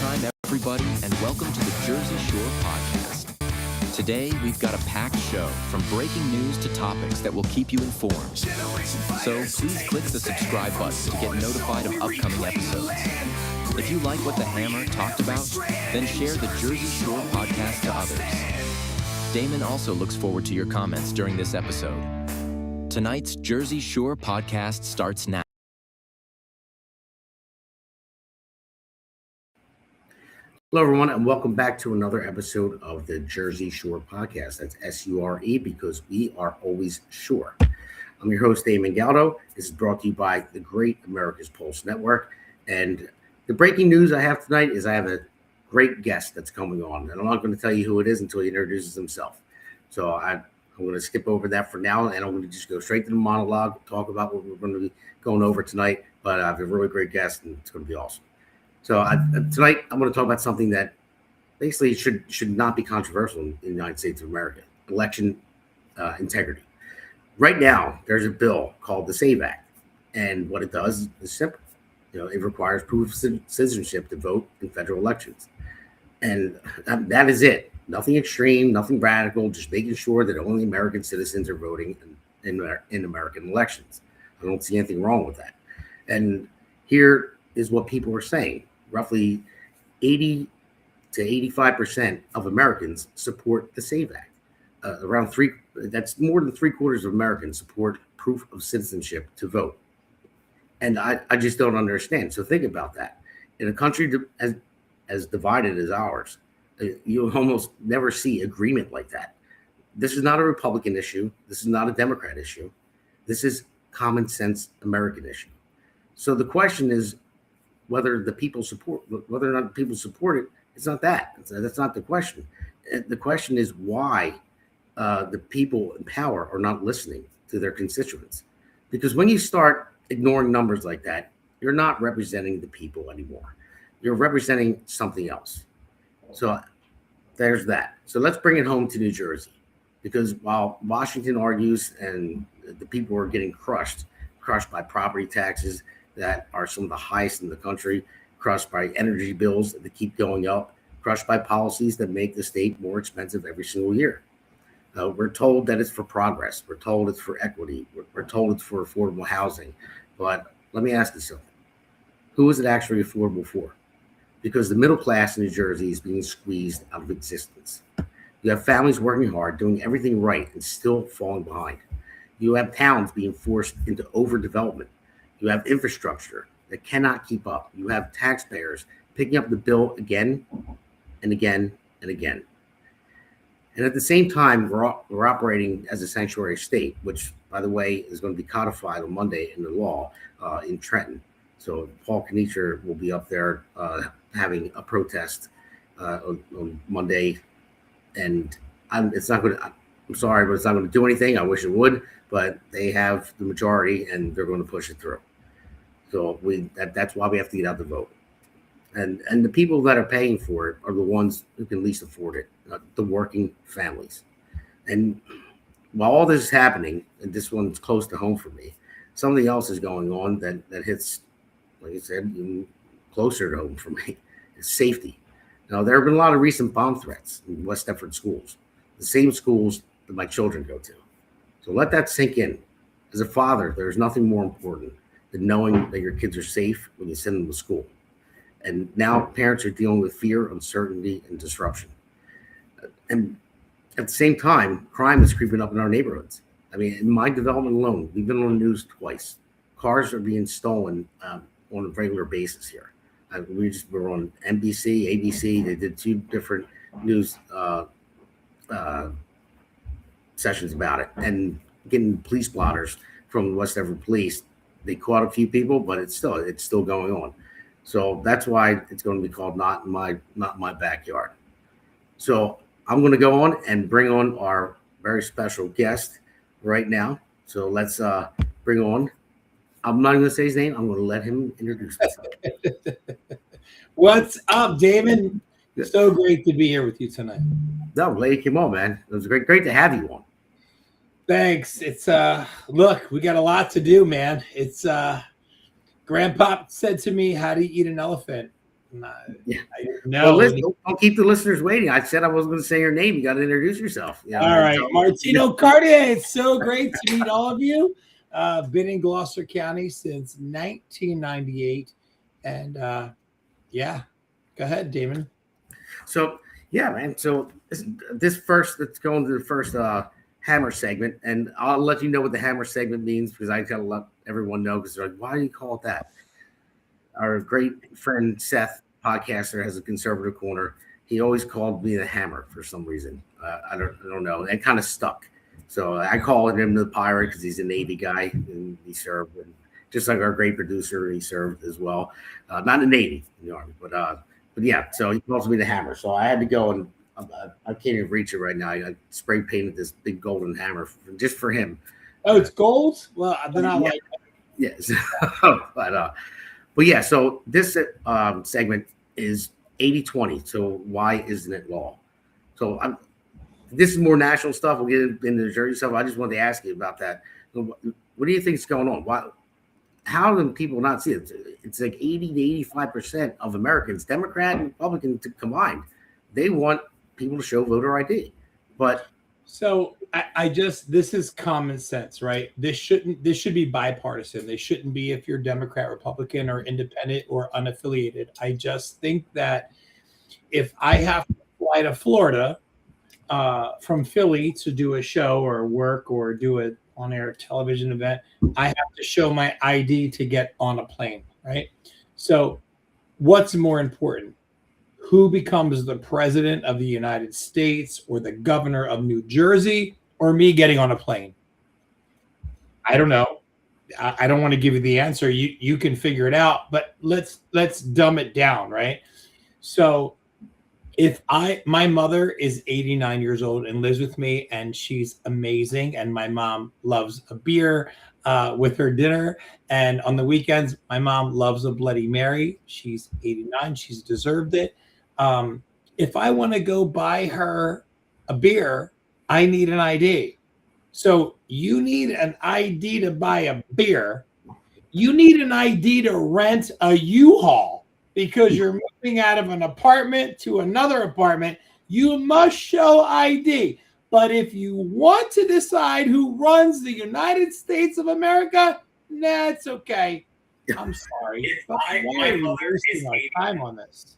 time, everybody, and welcome to the Jersey Shore Podcast. Today, we've got a packed show from breaking news to topics that will keep you informed. So please click the subscribe button to get notified of upcoming episodes. If you like what the Hammer talked about, then share the Jersey Shore Podcast to others. Damon also looks forward to your comments during this episode. Tonight's Jersey Shore Podcast starts now. Hello, everyone, and welcome back to another episode of the Jersey Shore Podcast. That's S-U-R-E, because we are always sure. I'm your host, Damon Galdo. This is brought to you by the great America's Pulse Network. And the breaking news I have tonight is I have a great guest that's coming on. And I'm not going to tell you who it is until he introduces himself. So I'm going to skip over that for now, and I'm going to just go straight to the monologue, talk about what we're going to be going over tonight. But I have a really great guest, and it's going to be awesome. So tonight, I'm going to talk about something that basically should not be controversial in the United States of America: election integrity. Right now, there's a bill called the SAVE Act, and what it does is simple. It requires proof of citizenship to vote in federal elections, and that is it. Nothing extreme, nothing radical. Just making sure that only American citizens are voting in American elections. I don't see anything wrong with that. And here is what people are saying. Roughly 80 to 85% of Americans support the SAVE Act. That's more than 3/4 of Americans support proof of citizenship to vote. And I just don't understand. So think about that. In a country as divided as ours, you almost never see agreement like that. This is not a Republican issue. This is not a Democrat issue. This is common sense American issue. So the question is, whether or not the people support it, it's not that. That's not the question. The question is why the people in power are not listening to their constituents. Because when you start ignoring numbers like that, you're not representing the people anymore. You're representing something else. So there's that. So let's bring it home to New Jersey. Because while Washington argues and the people are getting crushed by property taxes that are some of the highest in the country, crushed by energy bills that keep going up, crushed by policies that make the state more expensive every single year. We're told that it's for progress. We're told it's for equity. We're told it's for affordable housing. But let me ask you something. Who is it actually affordable for? Because the middle class in New Jersey is being squeezed out of existence. You have families working hard, doing everything right, and still falling behind. You have towns being forced into overdevelopment. You have infrastructure that cannot keep up. You have taxpayers picking up the bill again and again and again. And at the same time, we're operating as a sanctuary state, which, by the way, is going to be codified on Monday in the law in Trenton. So Paul Knicher will be up there having a protest on Monday. And I'm sorry, but it's not going to do anything. I wish it would, but they have the majority and they're going to push it through. So that's why we have to get out the vote. And the people that are paying for it are the ones who can least afford it, the working families. And while all this is happening, and this one's close to home for me, something else is going on that hits, like I said, even closer to home for me. It's safety. Now, there have been a lot of recent bomb threats in West Deptford schools, the same schools that my children go to. So let that sink in. As a father, there's nothing more important than knowing that your kids are safe when you send them to school. And now parents are dealing with fear, uncertainty, and disruption. And at the same time, crime is creeping up in our neighborhoods. I mean, in my development alone, we've been on the news twice. Cars are being stolen on a regular basis here. We're on NBC, ABC. They did 2 different news sessions about it, and getting police blotters from West Deptford Police. They caught a few people, but it's still going on. So that's why it's going to be called not in my backyard. So I'm going to go on and bring on our very special guest right now. So let's bring on. I'm not going to say his name. I'm going to let him introduce himself. What's up, Damon? So great to be here with you tonight. No, lady came on, man. It was great to have you on. Thanks. It's look, we got a lot to do, man. It's Grandpa said to me, "How do you eat an elephant?" Yeah. I know. Well, listen, don't keep the listeners waiting. I said I wasn't going to say your name. You got to introduce yourself. All right, Martino, Cartier. It's so great to meet all of you. Been in Gloucester County since 1998, and yeah, go ahead, Damon. So yeah, man. So this first, let's go into the first hammer segment, and I'll let you know what the hammer segment means because I gotta let everyone know because they're like, why do you call it that? Our great friend Seth, podcaster, has a conservative corner. He always called me the hammer for some reason. I don't know. It kind of stuck. So I call him the pirate because he's a Navy guy and he served, and just like our great producer, he served as well. Not in the Navy, in the Army, but yeah. So he calls me the hammer. So I had to go and I can't even reach it right now. I spray painted this big golden hammer just for him. Oh, it's gold. Well, then I like it. Yes, but yeah. So this segment is 80-20. So why isn't it law? So this is more national stuff. We'll get into the Jersey stuff. I just wanted to ask you about that. What do you think is going on? Why? How do people not see it? It's like 80 to 85% of Americans, Democrat and Republican combined, they want people to show voter ID. But so this is common sense, right? This should be bipartisan. They shouldn't be if you're Democrat, Republican, or independent or unaffiliated. I just think that if I have to fly to Florida from Philly to do a show or work or do an on-air television event, I have to show my ID to get on a plane, right? So what's more important? Who becomes the president of the United States or the governor of New Jersey or me getting on a plane? I don't know. I don't want to give you the answer. You can figure it out, but let's dumb it down, right? So if my mother is 89 years old and lives with me and she's amazing, and my mom loves a beer with her dinner, and on the weekends my mom loves a Bloody Mary. She's 89, she's deserved it. If I want to go buy her a beer, I need an ID. So you need an ID to buy a beer. You need an ID to rent a U-Haul because you're moving out of an apartment to another apartment. You must show ID. But if you want to decide who runs the United States of America, nah, it's okay. I'm sorry. Why are we wasting our time on this?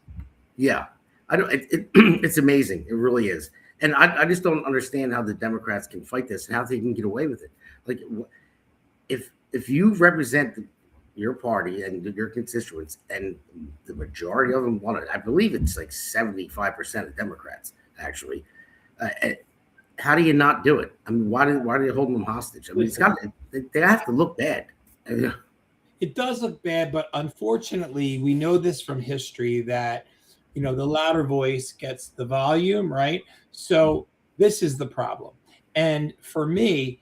yeah, I don't. It's amazing. It really is. And I just don't understand how the Democrats can fight this and how they can get away with it. Like, if you represent your party and your constituents, and the majority of them want it, I believe it's like 75% of Democrats actually. How do you not do it? I mean, why do you hold them hostage? I mean, they have to look bad. It does look bad, but unfortunately, we know this from history that the louder voice gets the volume, right? So this is the problem. And for me,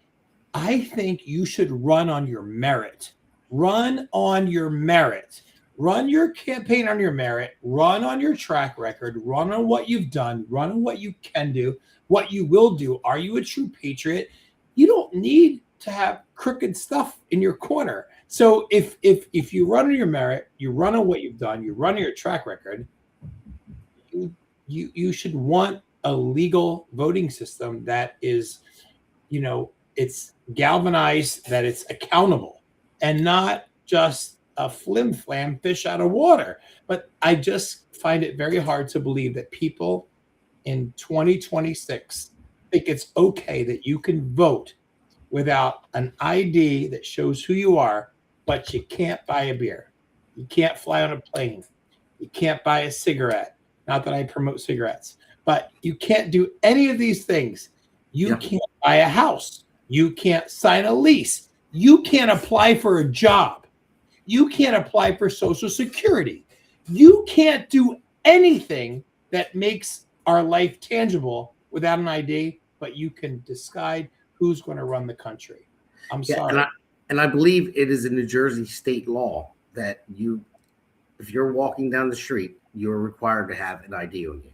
I think you should run on your merit. Run on your merit. Run your campaign on your merit. Run on your track record. Run on what you've done. Run on what you can do, what you will do. Are you a true patriot? You don't need to have crooked stuff in your corner. So if you run on your merit, you run on what you've done, you run on your track record, you should want a legal voting system that is, it's galvanized, that it's accountable, and not just a flim-flam fish out of water. But I just find it very hard to believe that people in 2026 think it's okay that you can vote without an ID that shows who you are, but you can't buy a beer. You can't fly on a plane. You can't buy a cigarette. Not that I promote cigarettes, but you can't do any of these things. You can't buy a house. You can't sign a lease. You can't apply for a job. You can't apply for Social Security. You can't do anything that makes our life tangible without an ID, but you can decide who's going to run the country. I'm sorry. And I believe it is a New Jersey state law that if you're walking down the street, you're required to have an ID on you.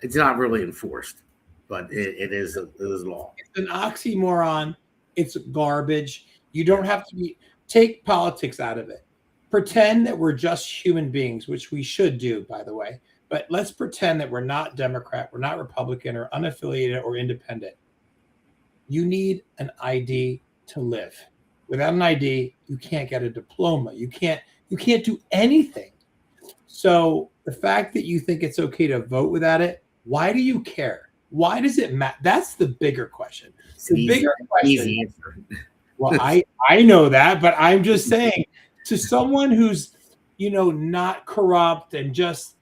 It's not really enforced, but it is law. It's an oxymoron. It's garbage. You don't have to take politics out of it. pretend that we're just human beings, which we should do, by the way. But let's pretend that we're not Democrat, we're not Republican or unaffiliated or independent. You need an ID to live. Without an ID, you can't get a diploma. You can't do anything. So the fact that you think it's okay to vote without it, why do you care? Why does it matter? That's the bigger question. The bigger question. Easy answer. Well, I know that, but I'm just saying to someone who's, not corrupt and just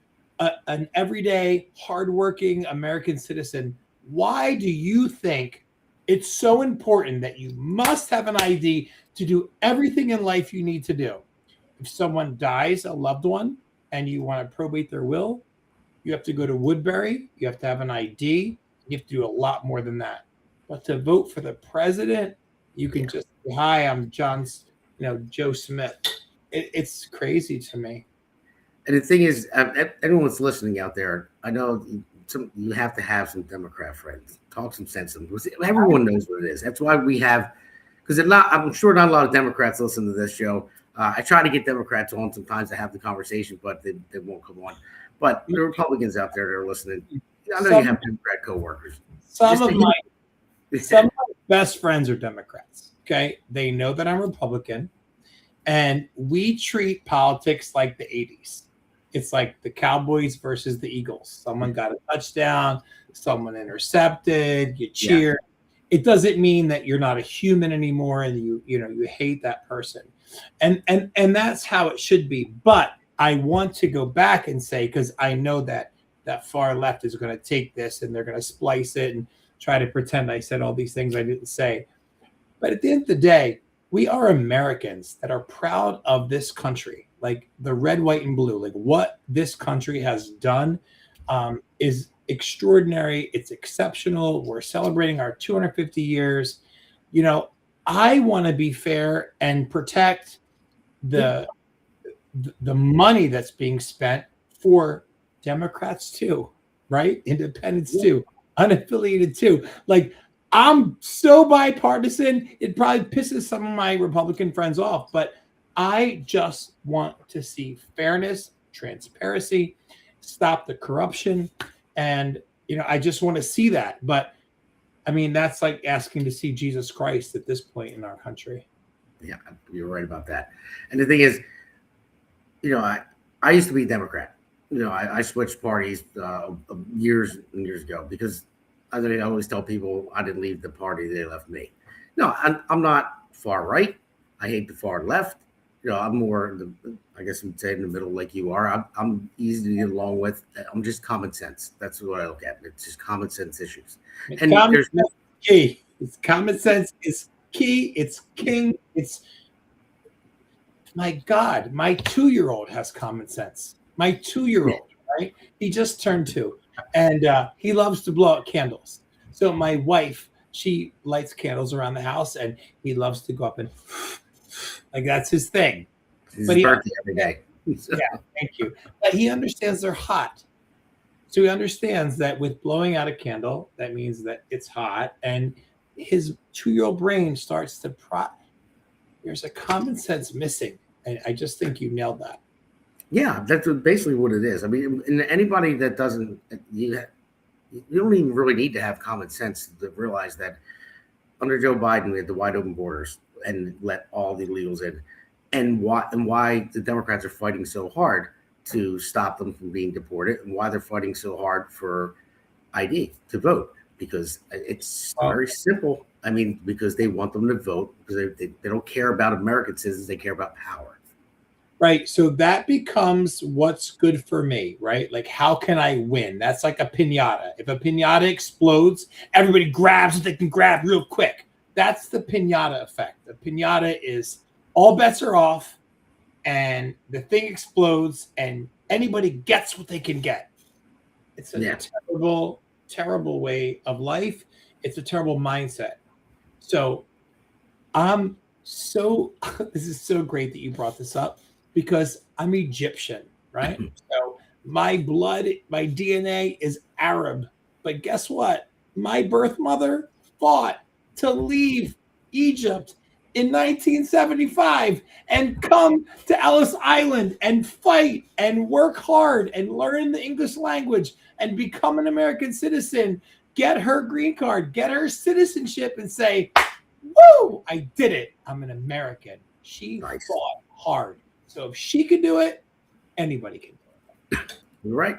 an everyday, hardworking American citizen, why do you think it's so important that you must have an ID to do everything in life you need to do? If someone dies, a loved one, and you want to probate their will, you have to go to Woodbury, you have to have an ID, you have to do a lot more than that. But to vote for the president, you can just say, hi, I'm Joe Smith. It's crazy to me. And the thing is, anyone that's listening out there, I know you have to have some Democrat friends. Talk some sense to them. Everyone knows what it is. That's why we have, because I'm sure not a lot of Democrats listen to this show. I try to get Democrats on sometimes to have the conversation, but they won't come on. But the Republicans out there that are listening, I know you have Democrat coworkers. Some of my best friends are Democrats. Okay, they know that I'm Republican, and we treat politics like the 80s. It's like the Cowboys versus the Eagles. Someone got a touchdown, someone intercepted, you cheer. Yeah. It doesn't mean that you're not a human anymore and you hate that person. And that's how it should be. But I want to go back and say, because I know that far left is going to take this and they're going to splice it and try to pretend I said all these things I didn't say. But at the end of the day, we are Americans that are proud of this country, like the red, white, and blue. Like what this country has done is extraordinary. It's exceptional. We're celebrating our 250 years. I want to be fair and protect the money that's being spent for Democrats too, right? Independents too, unaffiliated too. Like, I'm so bipartisan, it probably pisses some of my Republican friends off, but I just want to see fairness, transparency, stop the corruption. And, I just want to see that. But I mean, that's like asking to see Jesus Christ at this point in our country. Yeah, you're right about that. And the thing is, I used to be a Democrat. I switched parties years and years ago because I always tell people I didn't leave the party, they left me. No, I'm not far right. I hate the far left. I'm more, I guess you'd say in the middle like you are. I'm easy to get along with. I'm just common sense. That's what I look at. It's just common sense issues. And there's key. It's common sense is key. It's king. It's, my God, my 2-year-old has common sense. My 2-year-old, right? He just turned 2. And he loves to blow out candles. So my wife, she lights candles around the house, and he loves to go up and like that's his thing. It's his birthday every day. Yeah, thank you. But he understands they're hot. So he understands that with blowing out a candle, that means that it's hot. And his 2-year-old brain starts to there's a common sense missing. And I just think you nailed that. Yeah, that's basically what it is. I mean, and anybody that doesn't, you don't even really need to have common sense to realize that under Joe Biden, we had the wide open borders and let all the illegals in. And why the Democrats are fighting so hard to stop them from being deported, and why they're fighting so hard for ID to vote, because it's very simple. I mean, because they want them to vote because they don't care about American citizens, they care about power. Right. So that becomes what's good for me, right? Like, how can I win? That's like a piñata. If a piñata explodes, everybody grabs what they can grab real quick. That's the piñata effect. The piñata is all bets are off and the thing explodes and anybody gets what they can get. It's a terrible, terrible way of life. It's a terrible mindset. So this is so great that you brought this up, because I'm Egyptian, right? So my blood, my DNA is Arab. But guess what? My birth mother fought to leave Egypt in 1975 and come to Ellis Island and fight and work hard and learn the English language and become an American citizen, get her green card, get her citizenship, and say, woo, I did it. I'm an American. She fought hard. So if she could do it, anybody can do it. You're right.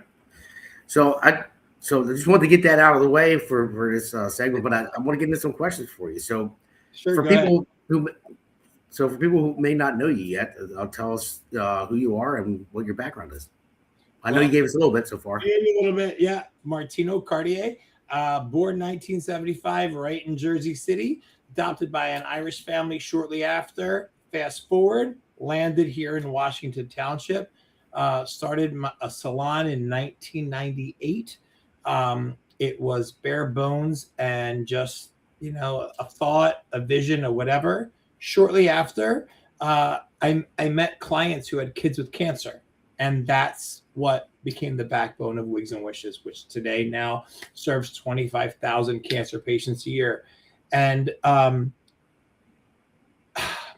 So I just wanted to get that out of the way for this segment, but I want to get into some questions for you. So for people who may not know you yet, tell us who you are and what your background is. I know you gave us a little bit so far. Gave me a little bit, yeah. Martino, Cartier, born 1975, right in Jersey City, adopted by an Irish family shortly after. Fast forward, landed here in Washington Township, started a salon in 1998. It was bare bones and just, a thought, a vision, or whatever. Shortly after, I met clients who had kids with cancer. And that's what became the backbone of Wigs and Wishes, which today now serves 25,000 cancer patients a year. And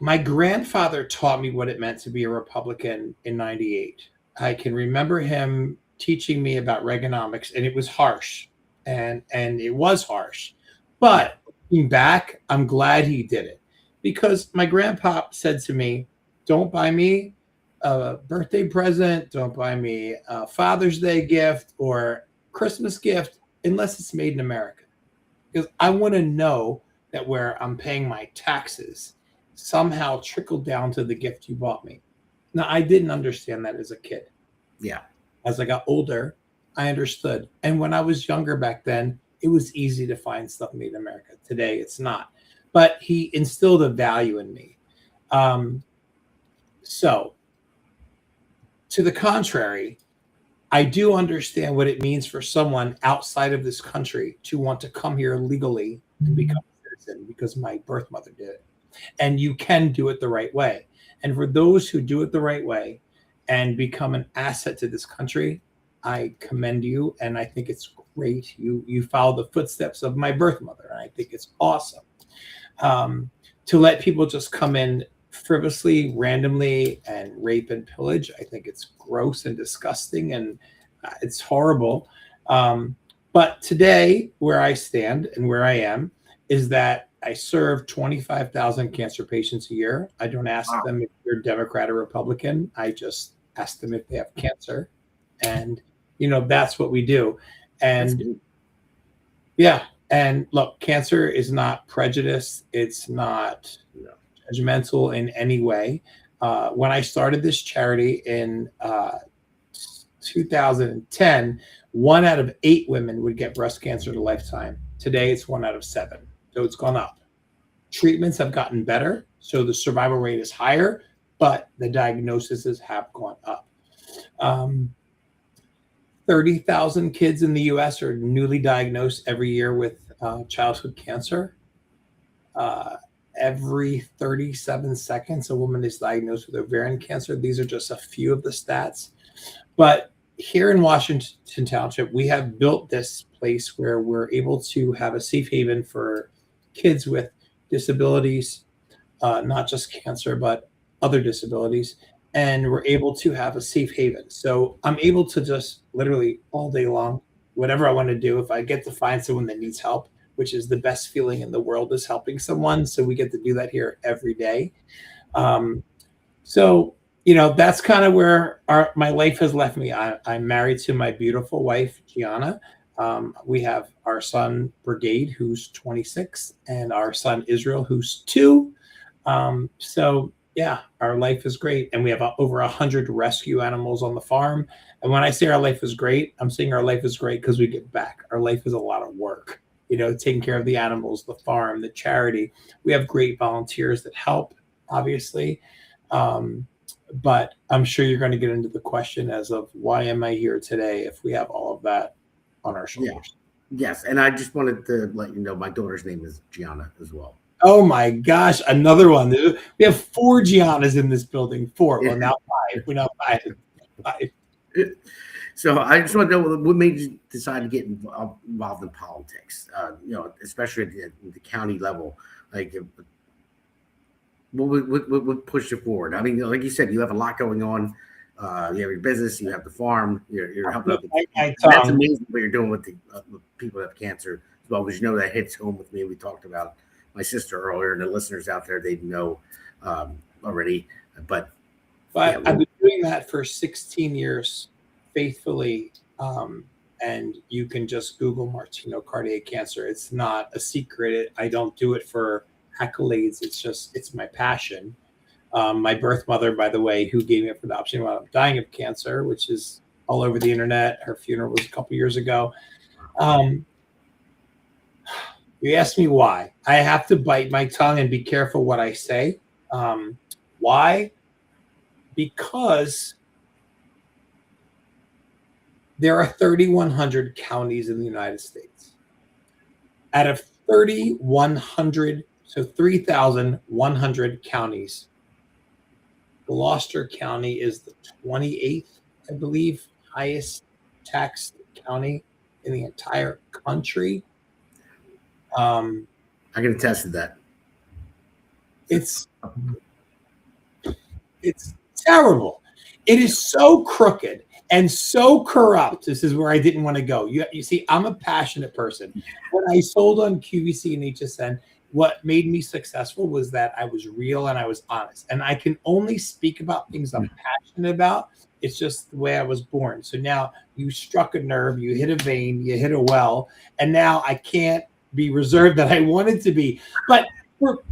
my grandfather taught me what it meant to be a Republican in 98. I can remember him teaching me about Reaganomics, and it was harsh. And it was harsh. But looking back, I'm glad he did it. Because my grandpa said to me, don't buy me a birthday present, don't buy me a Father's Day gift or Christmas gift unless it's made in America. Because I want to know that where I'm paying my taxes somehow trickled down to the gift you bought me. Now, I didn't understand that as a kid. Yeah. As I got older, I understood. And when I was younger back then, it was easy to find stuff made in America. Today, it's not. But he instilled a value in me. So, to the contrary, I do understand what it means for someone outside of this country to want to come here legally and become a citizen because my birth mother did it. And you can do it the right way. And for those who do it the right way and become an asset to this country, I commend you. And I think it's great. You follow the footsteps of my birth mother. And I think it's awesome. To let people just come in frivolously, randomly, and rape and pillage, I think it's gross and disgusting, and it's horrible. But today, where I stand and where I am is that I serve 25,000 cancer patients a year. I don't ask them if they're Democrat or Republican. I just ask them if they have cancer. And, that's what we do. And yeah. And look, cancer is not prejudice. It's not judgmental in any way. When I started this charity in 2010, 1 out of 8 women would get breast cancer in a lifetime. Today, it's 1 out of 7. So it's gone up. Treatments have gotten better, so the survival rate is higher, but the diagnoses have gone up. 30,000 kids in the U.S. are newly diagnosed every year with childhood cancer. Every 37 seconds, a woman is diagnosed with ovarian cancer. These are just a few of the stats. But here in Washington Township, we have built this place where we're able to have a safe haven for kids with disabilities, not just cancer, but other disabilities. And we're able to have a safe haven. So I'm able to just literally all day long, whatever I want to do, if I get to find someone that needs help, which is the best feeling in the world, is helping someone. So we get to do that here every day. So, that's kind of where my life has left me. I'm married to my beautiful wife, Gianna. We have our son, Brigade, who's 26, and our son, Israel, who's 2. So, yeah, our life is great. And we have over 100 rescue animals on the farm. And when I say our life is great, I'm saying our life is great because we give back. Our life is a lot of work. Taking care of the animals, the farm, the charity. We have great volunteers that help, obviously. But I'm sure you're going to get into the question as of why am I here today if we have all of that on our shoulders. Yeah. Yes. And I just wanted to let you know my daughter's name is Gianna as well. Oh, my gosh. Another one. We have 4 Giannas in this building. 4. Well, now 5. We now 5. So I just want to know what made you decide to get involved in politics, especially at the county level. Like, would push it forward? I mean, like you said, you have a lot going on. You have your business, you have the farm, you're helping out. That's amazing what you're doing with the with people that have cancer as well, because that hits home with me. We talked about my sister earlier, and the listeners out there, they know already. But I've been doing that for 16 years faithfully. And you can just Google Martino cardiac cancer. It's not a secret. I don't do it for accolades. It's my passion. My birth mother, by the way, who gave me up for adoption while I'm dying of cancer, which is all over the internet. Her funeral was a couple years ago. You asked me why. I have to bite my tongue and be careful what I say. Why? Because there are 3,100 counties in the United States. Out of 3,100, so 3,100 counties, Gloucester County is the 28th, I believe, highest taxed county in the entire country. I can attest to that. It's terrible. It is so crooked and so corrupt. This is where I didn't want to go. You see, I'm a passionate person. When I sold on QVC and HSN, what made me successful was that I was real and I was honest. And I can only speak about things I'm passionate about. It's just the way I was born. So now you struck a nerve, you hit a vein, you hit a well, and now I can't be reserved that I wanted to be. But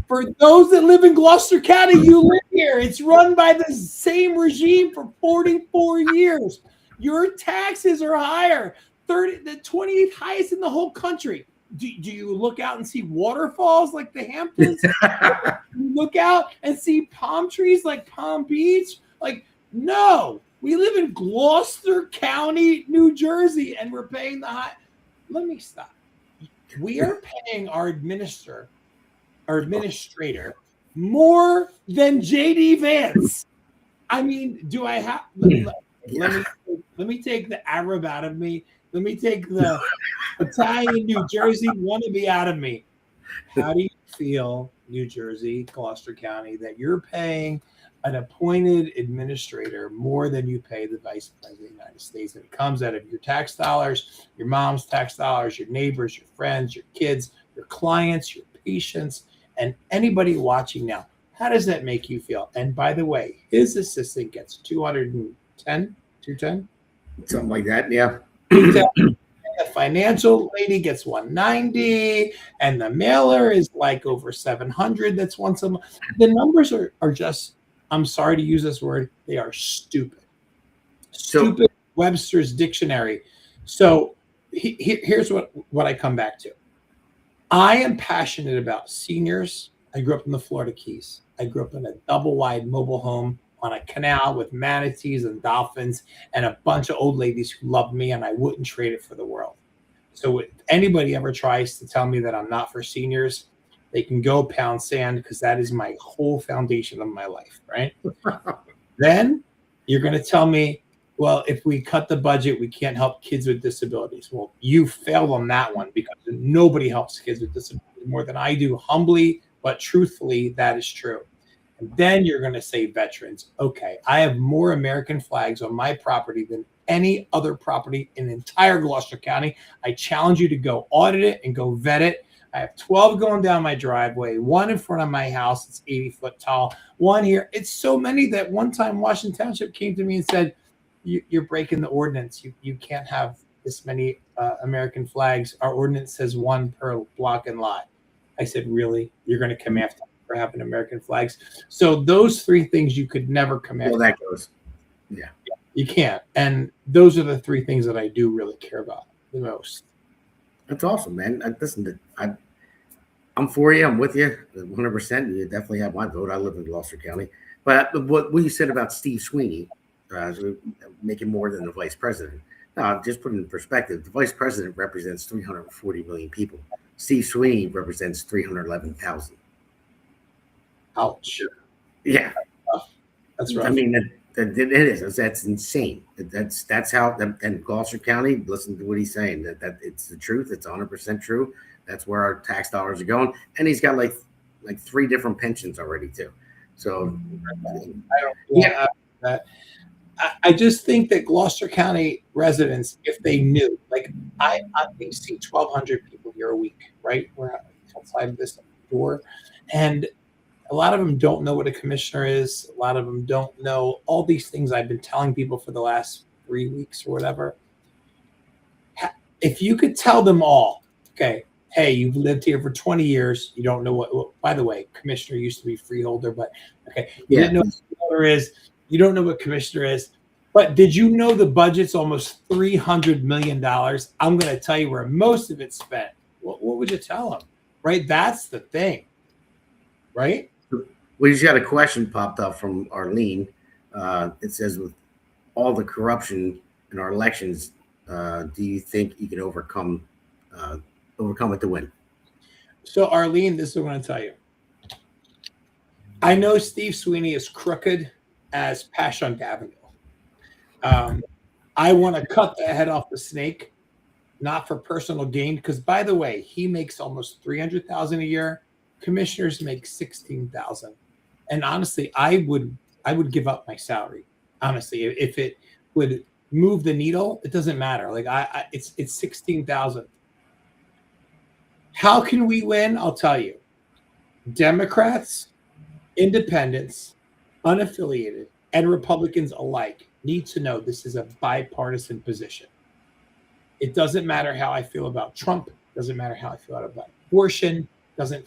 for those that live in Gloucester County, you live here. It's run by the same regime for 44 years. Your taxes are higher, the 28th highest in the whole country. Do you look out and see waterfalls like the Hamptons? You look out and see palm trees like Palm Beach? Like, no. We live in Gloucester County, New Jersey, and we're paying the high. Let me stop. We are paying our administrator more than JD Vance. I mean, do I have? Let me take the Arab out of me. Let me take the Italian New Jersey wannabe out of me. How do you feel, New Jersey, Gloucester County, that you're paying an appointed administrator more than you pay the vice president of the United States? And it comes out of your tax dollars, your mom's tax dollars, your neighbors, your friends, your kids, your clients, your patients, and anybody watching now. How does that make you feel? And by the way, his assistant gets 210, something like that. Yeah. The financial lady gets 190, and the mailer is like over 700. That's once a month. The numbers are just, I'm sorry to use this word, they are stupid. Stupid Webster's dictionary. So here's what I come back to. I am passionate about seniors. I grew up in the Florida Keys. I grew up in a double-wide mobile home on a canal with manatees and dolphins and a bunch of old ladies who loved me, and I wouldn't trade it for the world. So if anybody ever tries to tell me that I'm not for seniors, they can go pound sand, because that is my whole foundation of my life, right? Then you're going to tell me, well, if we cut the budget, we can't help kids with disabilities. Well, you failed on that one, because nobody helps kids with disabilities more than I do. Humbly, but truthfully, that is true. And then you're going to say veterans. Okay, I have more American flags on my property than any other property in the entire Gloucester County. I challenge you to go audit it and go vet it. I have 12 going down my driveway, one in front of my house. It's 80 foot tall. One here. It's so many that one time Washington Township came to me and said, you're breaking the ordinance. You can't have this many American flags. Our ordinance says one per block and lot. I said, really? You're going to come after me for having American flags? So those three things you could never come after. Well, that goes. Yeah. You can't. And those are the three things that I do really care about the most. That's awesome, man. Listen, I'm for you. I'm with you 100%. You definitely have my vote. I live in Gloucester County. But what you said about Steve Sweeney making more than the vice president. Now, just put it in perspective, the vice president represents 340 million people. Steve Sweeney represents 311,000. Ouch. Yeah. That's right. I mean, it is. That's insane. That's how, and Gloucester County, listen to what he's saying, that it's the truth. It's 100% true. That's where our tax dollars are going. And he's got like 3 different pensions already too. So, I don't that. I just think that Gloucester County residents, if they knew, like I see 1,200 people here a week, right? We're outside of this door, and a lot of them don't know what a commissioner is. A lot of them don't know all these things I've been telling people for the last 3 weeks or whatever. If you could tell them all, okay, hey, you've lived here for 20 years. You don't know what by the way, commissioner used to be freeholder, but okay, you didn't know what freeholder is. You don't know what commissioner is. But did you know the budget's almost $300 million? I'm going to tell you where most of it's spent. What would you tell them? Right? That's the thing. Right? We just got a question popped up from Arlene. It says, with all the corruption in our elections, do you think you can overcome it to win? So, Arlene, this is what I'm going to tell you. I know Steve Sweeney is crooked as Pashunk Avenue. I want to cut the head off the snake, not for personal gain, because, by the way, he makes almost $300,000 a year. Commissioners make $16,000, and honestly, I would give up my salary. Honestly, if it would move the needle, it doesn't matter. Like it's $16,000. How can we win? I'll tell you. Democrats, independents, unaffiliated, and Republicans alike need to know this is a bipartisan position. It doesn't matter how I feel about Trump. It doesn't matter how I feel about abortion. Doesn't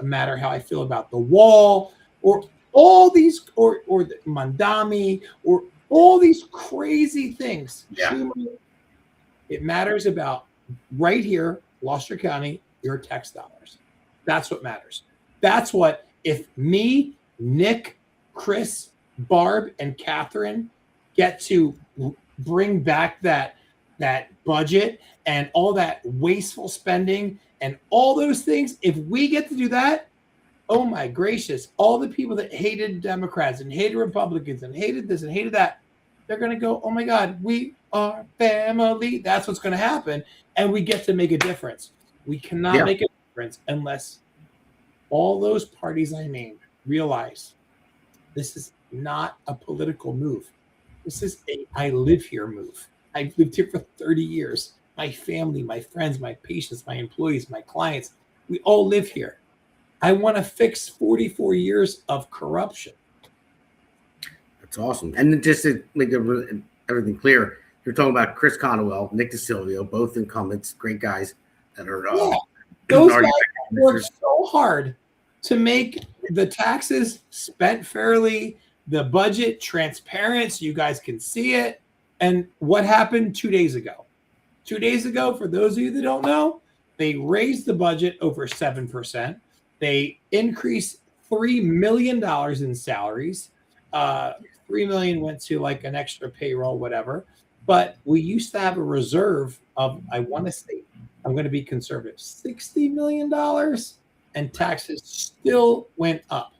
matter how I feel about the wall or all these or the Mandami or all these crazy things. Yeah. It matters about right here, Gloucester County, your tax dollars. That's what matters. That's what, if me, Nick, Chris, Barb, and Catherine get to bring back that budget and all that wasteful spending and all those things, if we get to do that, oh my gracious, all the people that hated Democrats and hated Republicans and hated this and hated that, they're going to go, oh my God, we are family. That's what's going to happen. And we get to make a difference. We cannot make a difference unless all those parties I named realize this is not a political move. This is a I live here move. I've lived here for 30 years. My family, my friends, my patients, my employees, my clients, we all live here. I want to fix 44 years of corruption. That's awesome. And just to make everything clear, you're talking about Chris Conwell, Nick DeSilvio, both incumbents, great guys that are those guys work so hard to make the taxes spent fairly, the budget transparent so you guys can see it. And what happened 2 days ago? 2 days ago, for those of you that don't know, they raised the budget over 7%. They increased $3 million in salaries. $3 million went to like an extra payroll, whatever. But we used to have a reserve of, I want to say, I'm going to be conservative, $60 million, and taxes still went up.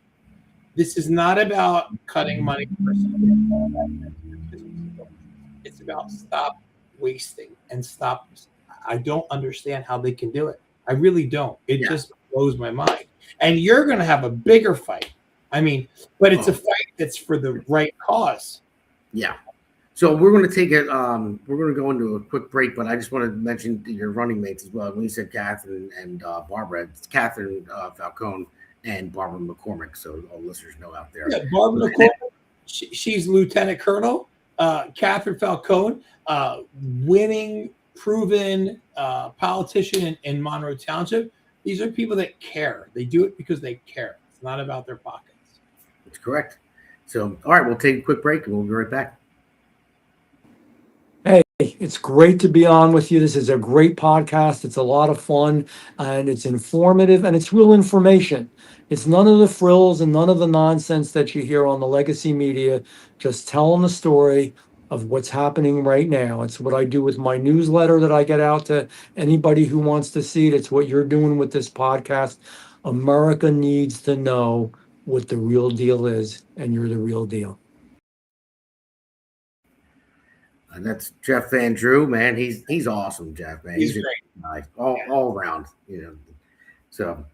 This is not about cutting money for something. It's about stop wasting and stop. I don't understand how they can do it. I really don't. It just blows my mind. And you're going to have a bigger fight. I mean, but it's a fight that's for the right cause. Yeah. So we're going to take it. We're going to go into a quick break, but I just want to mention your running mates as well. When you said Catherine and Barbara, it's Catherine Falcone and Barbara McCormick. So all listeners know out there. Yeah, Barbara McCormick, she's Lieutenant Colonel. Catherine Falcone, winning, proven politician in Monroe Township. These are people that care. They do it because they care. It's not about their pockets. That's correct. So, all right, we'll take a quick break and we'll be right back. Hey, it's great to be on with you. This is a great podcast. It's a lot of fun and it's informative and it's real information. It's none of the frills and none of the nonsense that you hear on the legacy media. Just telling the story of what's happening right now. It's what I do with my newsletter that I get out to anybody who wants to see it. It's what you're doing with this podcast. America needs to know what the real deal is, and you're the real deal. And that's Jeff Van Drew, man. He's awesome, Jeff, man. He's great. Nice, all around, you know. So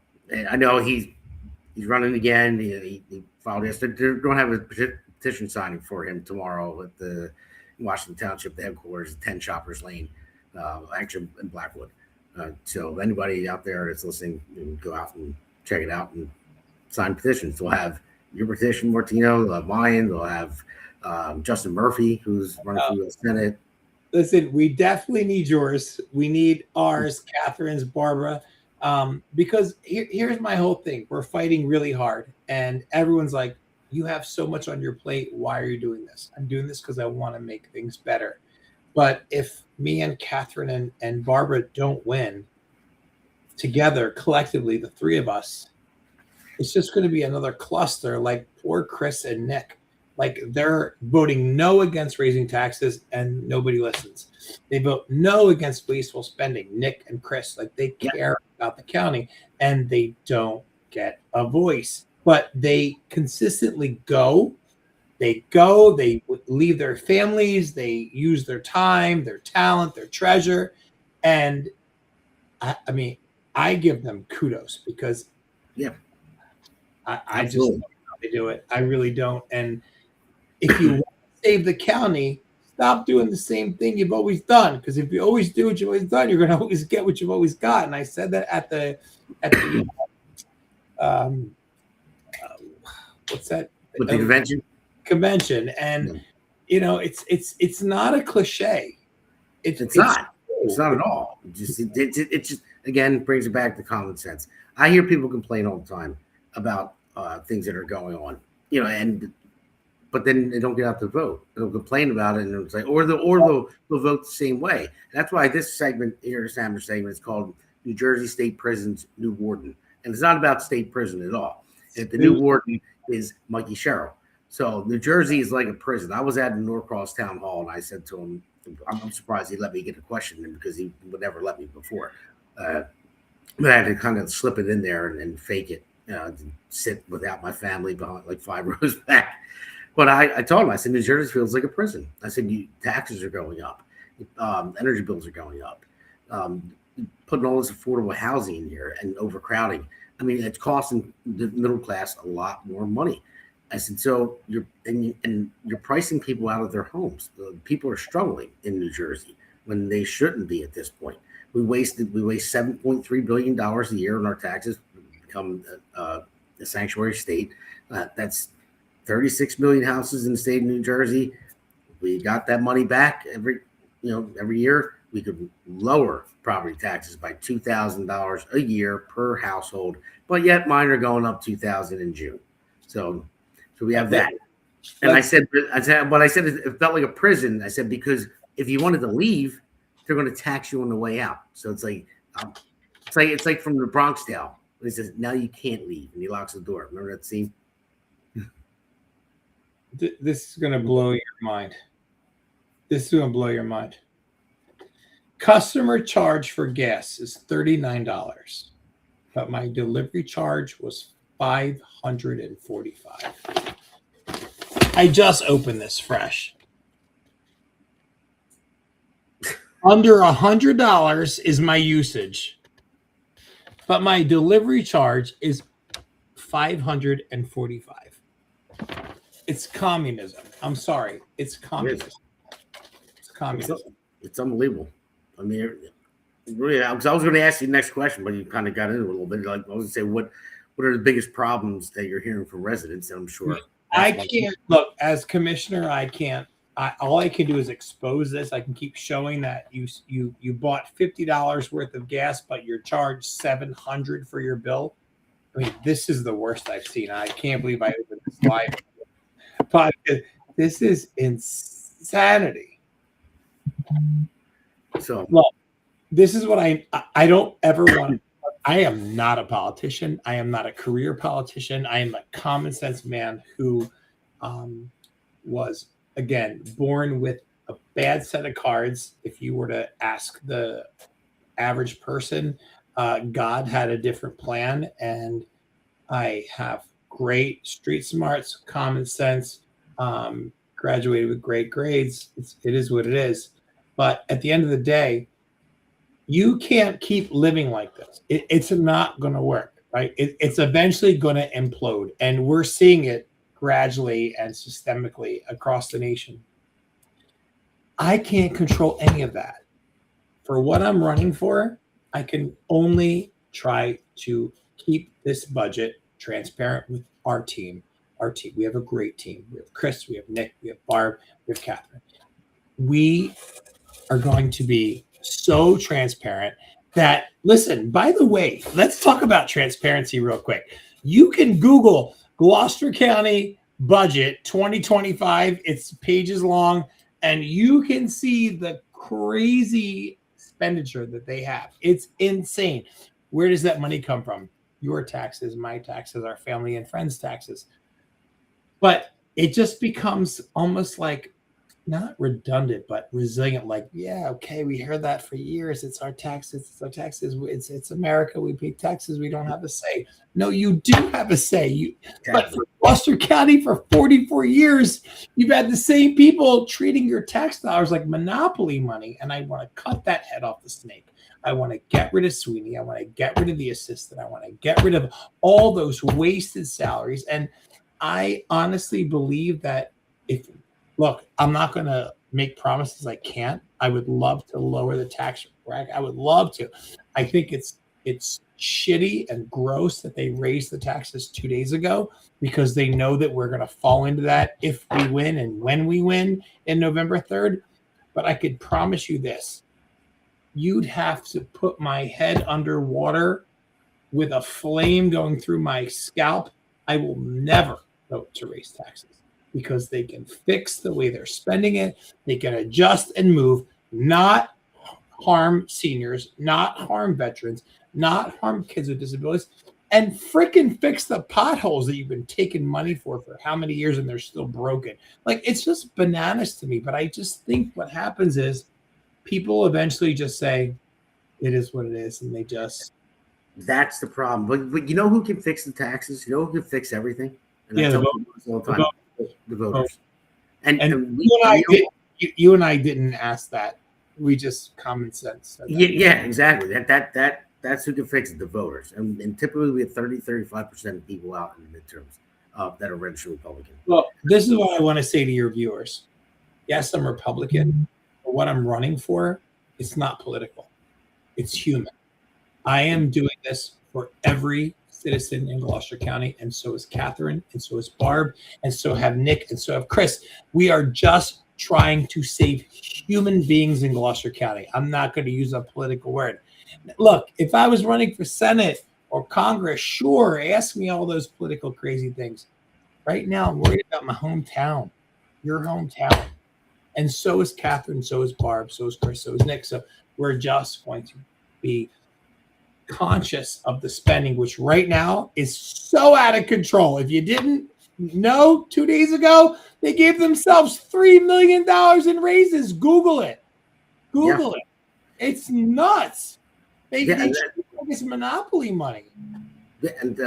I know he's running again. He filed yesterday. They're going to have a petition signing for him tomorrow at the Washington Township, the headquarters, 10 Shoppers Lane, actually in Blackwood. So anybody out there that's listening, you can go out and check it out and sign petitions. They'll have your petition, Martino. They'll have mine. They'll have Justin Murphy, who's running for the Senate. Listen, we definitely need yours. We need ours, Catherine's, Barbara, because here's my whole thing. We're fighting really hard, and everyone's like, you have so much on your plate. Why are you doing this? I'm doing this because I want to make things better. But if me and Catherine and Barbara don't win together, collectively, the three of us, it's just going to be another cluster like poor Chris and Nick. Like, they're voting no against raising taxes and nobody listens. They vote no against wasteful spending, Nick and Chris. Like, they care about the county and they don't get a voice. But they consistently go, they leave their families, they use their time, their talent, their treasure. And I mean, I give them kudos because I just don't know how they do it. I really don't. And if you want to save the county, stop doing the same thing you've always done. Because if you always do what you've always done, you're going to always get what you've always got. And I said that at the what's that? With the convention. And you know, it's not a cliche. It's not. It's not at all. It just again brings it back to common sense. I hear people complain all the time about things that are going on, you know, but then they don't get out to vote. They'll complain about it, and it's like, or they'll vote the same way. That's why this segment here, this Amber segment, is called New Jersey State Prison's New Warden, and it's not about state prison at all. The new warden is Mikey Sherrill. So New Jersey is like a prison. I was at the Norcross Town Hall, and I said to him, I'm surprised he let me get a question in because he would never let me before. But I had to kind of slip it in there and fake it, sit without my family behind, like 5 rows back. But I told him, I said, New Jersey feels like a prison. I said, taxes are going up. Energy bills are going up. Putting all this affordable housing in here and overcrowding. I mean, it's costing the middle class a lot more money. I said, so you're pricing people out of their homes. People are struggling in New Jersey when they shouldn't be at this point. We waste $7.3 billion a year on our taxes. Become a sanctuary state. That's 36 million houses in the state of New Jersey. We got that money back every year. We could lower property taxes by $2,000 a year per household, but yet mine are going up $2,000 in June. So we have that. And I said, it felt like a prison. I said, because if you wanted to leave, they're going to tax you on the way out. So it's like from the Bronx Tale. He says, now you can't leave, and he locks the door. Remember that scene? This is going to blow your mind. This is going to blow your mind. Customer charge for gas is $39, but my delivery charge was $545. I just opened this fresh. Under $100 is my usage, but my delivery charge is $545. It's communism. I'm sorry. It's communism. It's communism. It's unbelievable. I mean, really, I was going to ask you the next question, but you kind of got into it a little bit. Like, I was going to say, what are the biggest problems that you're hearing from residents? And I'm sure I can't look as commissioner. I can't. All I can do is expose this. I can keep showing that you bought $50 worth of gas, but you're charged $700 for your bill. I mean, this is the worst I've seen. I can't believe I opened this live. But this is insanity. So, look, this is what I don't ever want. I am not a politician. I am not a career politician. I am a common sense man who was, again, born with a bad set of cards. If you were to ask the average person, God had a different plan, and I have great street smarts, common sense, graduated with great grades. It is what it is. But at the end of the day, you can't keep living like this. It's not going to work, right? It's eventually going to implode. And we're seeing it gradually and systemically across the nation. I can't control any of that. For what I'm running for, I can only try to keep this budget transparent with our team. We have a great team. We have Chris, we have Nick, we have Barb, we have Catherine. We are going to be so transparent that, listen, by the way, let's talk about transparency real quick. You can Google Gloucester County budget 2025. It's pages long, and you can see the crazy expenditure that they have. It's insane. Where does that money come from? Your taxes, my taxes, our family and friends' taxes. But it just becomes almost like, not redundant, but resilient. Like, yeah, okay, we heard that for years. It's our taxes. It's our taxes. It's America. We pay taxes. We don't have a say. No, you do have a say. But for Gloucester County, for 44 years, you've had the same people treating your tax dollars like monopoly money. And I want to cut that head off the snake. I want to get rid of Sweeney. I want to get rid of the assistant. I want to get rid of all those wasted salaries. And I honestly believe that look, I'm not going to make promises I can't. I would love to lower the tax bracket. I would love to. I think it's shitty and gross that they raised the taxes 2 days ago because they know that we're going to fall into that if we win and when we win in November 3rd. But I could promise you this. You'd have to put my head underwater with a flame going through my scalp. I will never vote to raise taxes, because they can fix the way they're spending it. They can adjust and move, not harm seniors, not harm veterans, not harm kids with disabilities, and freaking fix the potholes that you've been taking money for how many years and they're still broken. Like, it's just bananas to me. But I just think what happens is people eventually just say, it is what it is, and they just... That's the problem. But you know who can fix the taxes? You know who can fix everything? And yeah, the voters. And you and I didn't ask that. We just common sense. Yeah, exactly. That's who can fix it, the voters. And typically we have 35% of people out in the midterms that are registered Republican. Well, this is what I want to say to your viewers. Yes, I'm Republican, but what I'm running for, it's not political. It's human. I am doing this for every citizen in Gloucester County, and so is Catherine, and so is Barb, and so have Nick, and so have Chris. We are just trying to save human beings in Gloucester County. I'm not going to use a political word. Look, if I was running for Senate or Congress, sure, ask me all those political crazy things. Right now, I'm worried about my hometown, your hometown. And so is Catherine, so is Barb, so is Chris, so is Nick. So we're just going to be conscious of the spending, which right now is so out of control. If you didn't know, 2 days ago, they gave themselves $3 million in raises. Google it. Google it. It's nuts. It's monopoly money. And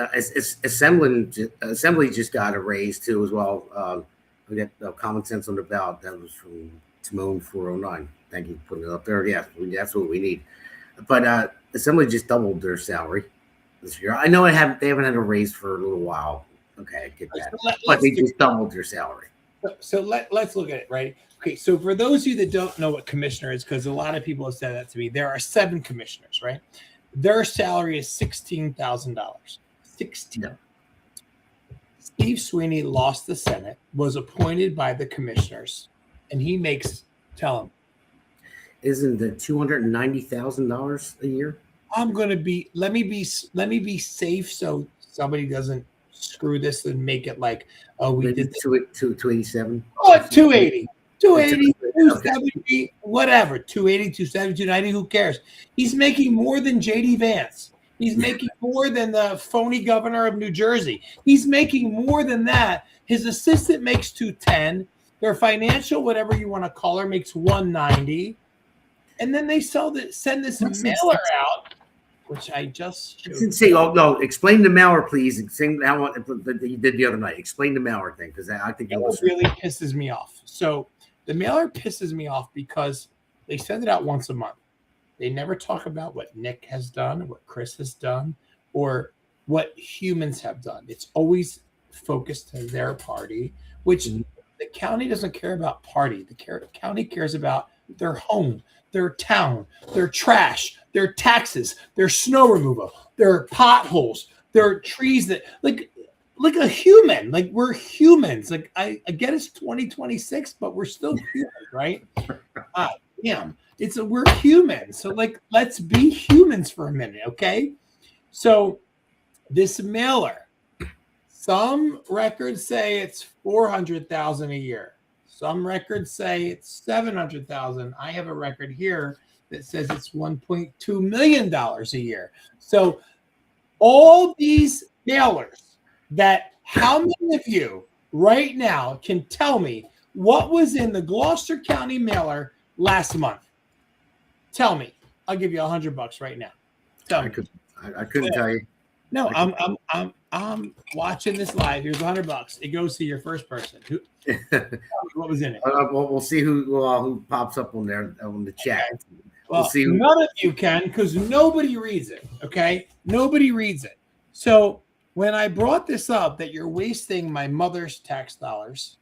Assembly just got a raise too as well. We got Common Sense on the ballot. That was from Timon 409. Thank you for putting it up there. Yeah, that's what we need. But Assembly just doubled their salary this year. I know they haven't had a raise for a little while. Okay, I get that. But they just doubled their salary. So let's look at it, right? Okay, so for those of you that don't know what commissioner is, because a lot of people have said that to me, there are 7 commissioners, right? Their salary is $16,000. 16. No. Steve Sweeney lost the Senate, was appointed by the commissioners, and he makes, tell him. Isn't it $290,000 a year? I'm going to be, let me be safe so somebody doesn't screw this and make it like, oh, we did 287. Oh, 280, 270, whatever, 280, 270, 290, who cares? He's making more than JD Vance. He's making more than the phony governor of New Jersey. He's making more than that. His assistant makes 210. Their financial, whatever you want to call her, makes 190. And then they send this mailer out, which I just showed. Say, oh no! Explain the mailer, please. Explain how you did the other night. Explain the mailer thing, because I think it really pisses me off. So the mailer pisses me off because they send it out once a month. They never talk about what Nick has done, what Chris has done, or what humans have done. It's always focused to their party, which the county doesn't care about party. The county cares about their home, their town, their trash, their taxes, their snow removal, their potholes, their trees that like a human. Like we're humans. Like I get it's 2026, but we're still human, right? Damn. We're humans. So like let's be humans for a minute, okay? So this mailer, some records say it's 400,000 a year. Some records say it's 700,000. I have a record here that says it's $1.2 million a year. So all these mailers how many of you right now can tell me what was in the Gloucester County mailer last month? Tell me. I'll give you $100 right now. Tell me. I couldn't tell you. No, I'm watching this live. Here's $100. It goes to your first person. What was in it? We'll see who pops up on there on the chat. Okay. Well, none of you can because nobody reads it. Okay, nobody reads it. So when I brought this up, that you're wasting my mother's tax dollars,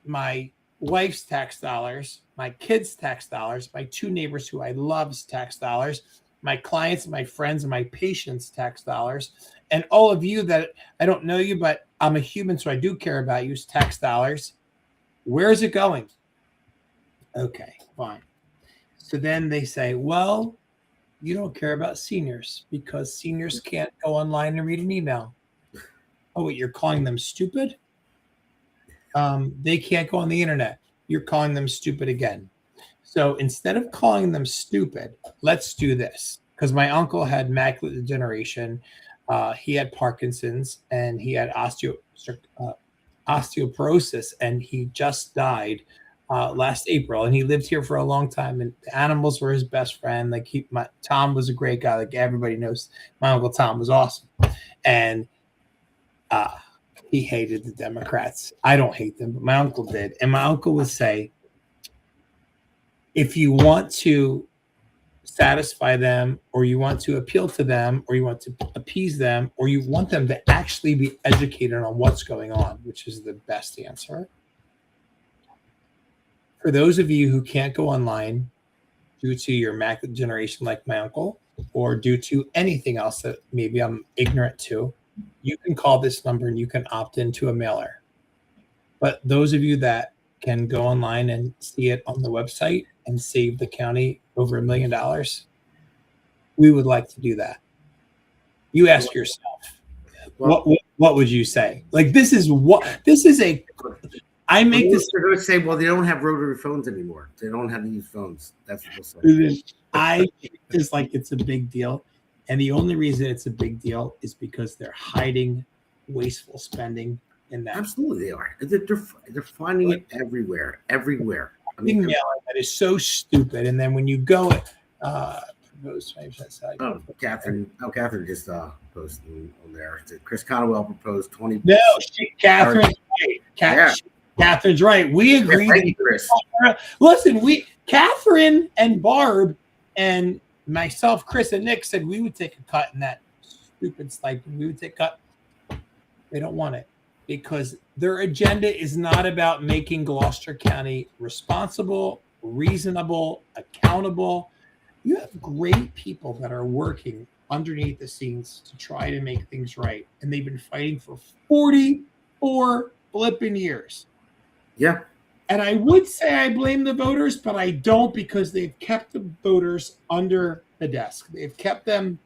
my wife's tax dollars, my kids' tax dollars, my two neighbors who I love's tax dollars, my clients, my friends, and my patients' tax dollars, and all of you that I don't know you, but I'm a human, so I do care about you, tax dollars. Where is it going? Okay, fine. So then they say, well, you don't care about seniors because seniors can't go online and read an email. Oh, wait, you're calling them stupid? They can't go on the internet. You're calling them stupid again. So instead of calling them stupid, let's do this. Because my uncle had macular degeneration. He had Parkinson's and he had osteoporosis, and he just died last April. And he lived here for a long time, and the animals were his best friend. Like Tom was a great guy. Like everybody knows, my Uncle Tom was awesome. And he hated the Democrats. I don't hate them, but my uncle did. And my uncle would say, if you want to satisfy them, or you want to appeal to them, or you want to appease them, or you want them to actually be educated on what's going on, which is the best answer. For those of you who can't go online due to your macular degeneration like my uncle, or due to anything else that maybe I'm ignorant to, you can call this number and you can opt into a mailer. But those of you that can go online and see it on the website and save the county over $1 million, we would like to do that. You ask yourself, what would you say? Like, I make this. They're going to say, well, they don't have rotary phones anymore. They don't have to use phones. That's what they'll say. I just like it's a big deal. And the only reason it's a big deal is because they're hiding wasteful spending in that. Absolutely, they are. They're finding it everywhere. I mean, that is so stupid. And then when you go, Catherine just posted on there. Chris Conwell proposed 20. No, Catherine's right. Catherine's right. We agree. Thank you, Chris. Listen, Catherine and Barb and myself, Chris, and Nick said we would take a cut in that stupid stipend. We would take a cut. They don't want it because their agenda is not about making Gloucester County responsible, reasonable, accountable. You have great people that are working underneath the scenes to try to make things right. And they've been fighting for 44 flipping years. Yeah. And I would say I blame the voters, but I don't, because they've kept the voters under the desk. They've kept them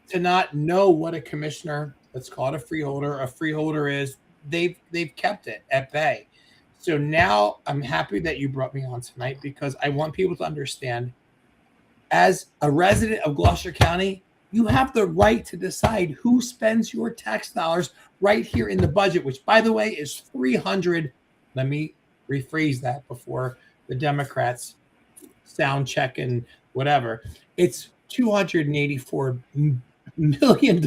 to not know what a commissioner, let's call it a freeholder is. They've kept it at bay. So now I'm happy that you brought me on tonight, because I want people to understand, as a resident of Gloucester County, you have the right to decide who spends your tax dollars right here in the budget, which, by the way, is 300. Let me rephrase that before the Democrats sound check and whatever. It's $284 million.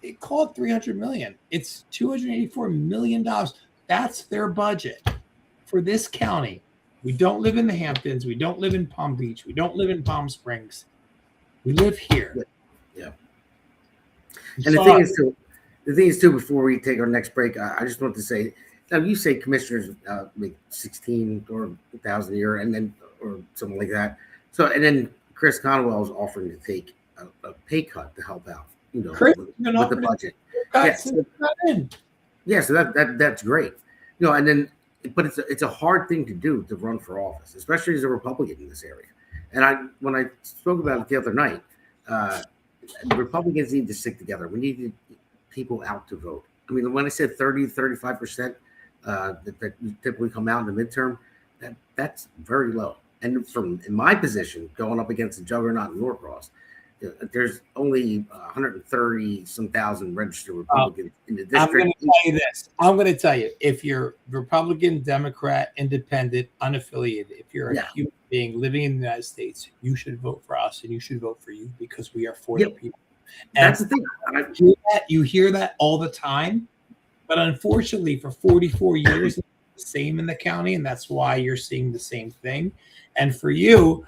They call it $300 million. It's $284 million. That's their budget for this county. We don't live in the Hamptons. We don't live in Palm Beach. We don't live in Palm Springs. We live here. Yeah. And the thing is, too, The thing is, too, before we take our next break, I just want to say, now you say commissioners make 16,000 a year, and then or something like that. So, and then Chris Conwell is offering to take a pay cut to help out, Chris, with the budget. Yes. Yeah, so that's great, and then, but it's a hard thing to do to run for office, especially as a Republican in this area. And when I spoke about it the other night, Republicans need to stick together. We need people out to vote. I mean, when I said 35% that typically come out in the midterm, that's very low. And in my position, going up against the juggernaut in Norcross, there's only 130 some thousand registered Republicans in the district. I'm going to tell you this. I'm going to tell you, if you're Republican, Democrat, Independent, unaffiliated, if you're a human being living in the United States, you should vote for us and you should vote for you because we are for the people. And that's the thing. You hear that all the time, but unfortunately, for 44 years, it's the same in the county, and that's why you're seeing the same thing. And for you,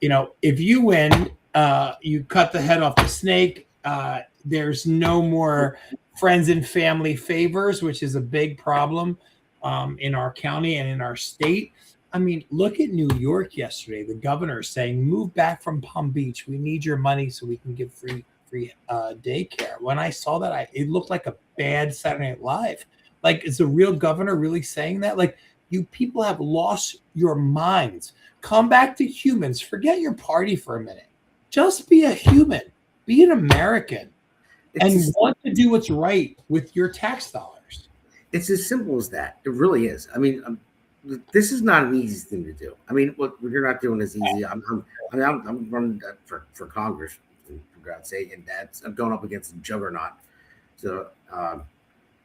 if you win, you cut the head off the snake. There's no more friends and family favors, which is a big problem in our county and in our state. I mean, look at New York yesterday. The governor saying, move back from Palm Beach. We need your money so we can give free daycare. When I saw that, it looked like a bad Saturday Night Live. Like, is the real governor really saying that? Like, you people have lost your minds. Come back to humans. Forget your party for a minute. Just be a human. Be an American. And want to do what's right with your tax dollars. It's as simple as that. It really is. I mean, this is not an easy thing to do. I mean, what you're not doing is easy. I'm running for Congress, for God's sake, and I'm going up against a juggernaut. So I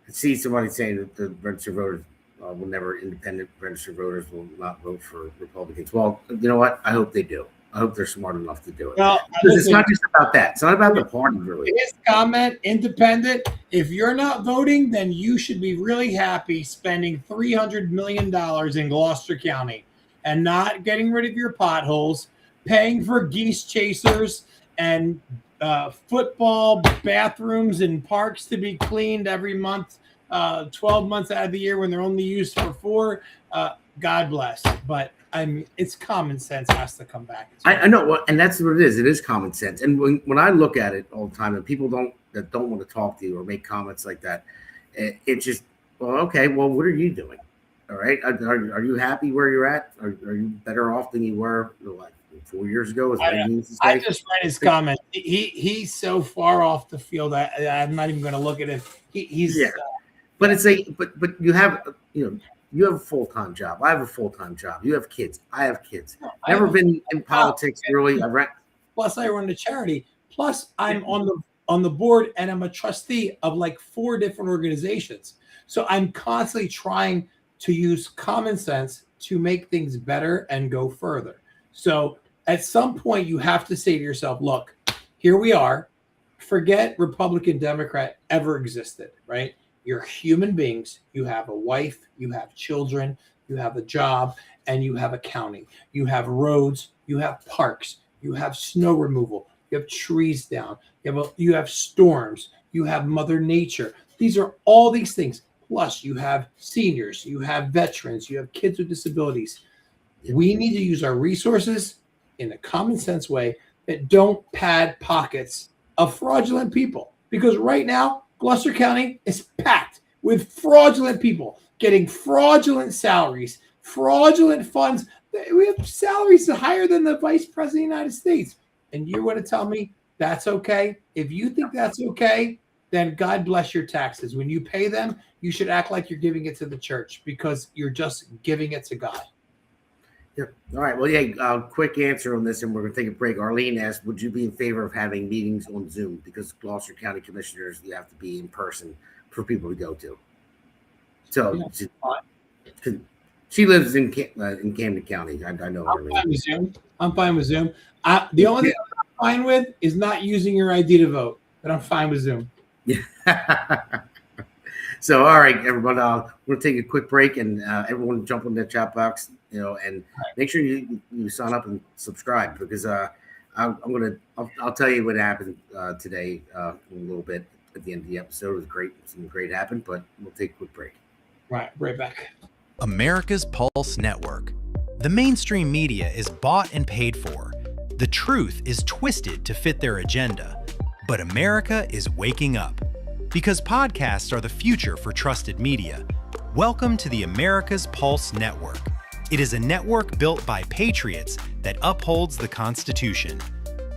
see somebody saying that the registered voters will never, independent registered voters will not vote for Republicans. Well, you know what? I hope they do. I hope they're smart enough to do it. Well, because it's not just about that. It's not about the party, really. His comment, independent, if you're not voting, then you should be really happy spending $300 million in Gloucester County and not getting rid of your potholes, paying for geese chasers and football bathrooms and parks to be cleaned every month, 12 months out of the year when they're only used for 4. God bless. But it's common sense has to come back. I know, and that's what it is. It is common sense. And when I look at it all the time, and people don't want to talk to you or make comments like that, it's just, well, okay, well, what are you doing? All right, are you happy where you're at? Are you better off than you were like 4 years ago? I just read his comment. He's so far off the field. I'm not even going to look at him. He's but it's like, but you have You have a full-time job. I have a full-time job. You have kids. I have kids. Never been in politics really. Plus, I run a charity. Plus, I'm on the board and I'm a trustee of like 4 different organizations. So I'm constantly trying to use common sense to make things better and go further. So at some point, you have to say to yourself, look, here we are. Forget Republican, Democrat ever existed, right? You're human beings. You have a wife, you have children, you have a job, and you have a county. You have roads, you have parks, you have snow removal, you have trees down, you have storms, you have Mother Nature. These are all these things. Plus, you have seniors, you have veterans, you have kids with disabilities. We need to use our resources in a common sense way that don't pad pockets of fraudulent people. Because right now, Gloucester County is packed with fraudulent people getting fraudulent salaries, fraudulent funds. We have salaries higher than the Vice President of the United States. And you want to tell me that's okay? If you think that's okay, then God bless your taxes. When you pay them, you should act like you're giving it to the church because you're just giving it to God. Yep. All right. Well, yeah, quick answer on this, and we're going to take a break. Arlene asked, would you be in favor of having meetings on Zoom? Because Gloucester County commissioners, you have to be in person for people to go to. So she lives in Camden County. I know her. I'm fine with Zoom. The only thing I'm fine with is not using your ID to vote, but I'm fine with Zoom. Yeah. So, all right, everyone, we'll take a quick break, and everyone jump in the chat box, and make sure you sign up and subscribe, because I'll tell you what happened today in a little bit. at the end of the episode. It was great. Something great happened, but we'll take a quick break. Right back. America's Pulse Network. The mainstream media is bought and paid for. The truth is twisted to fit their agenda. But America is waking up. Because podcasts are the future for trusted media. Welcome to the America's Pulse Network. It is a network built by patriots that upholds the Constitution.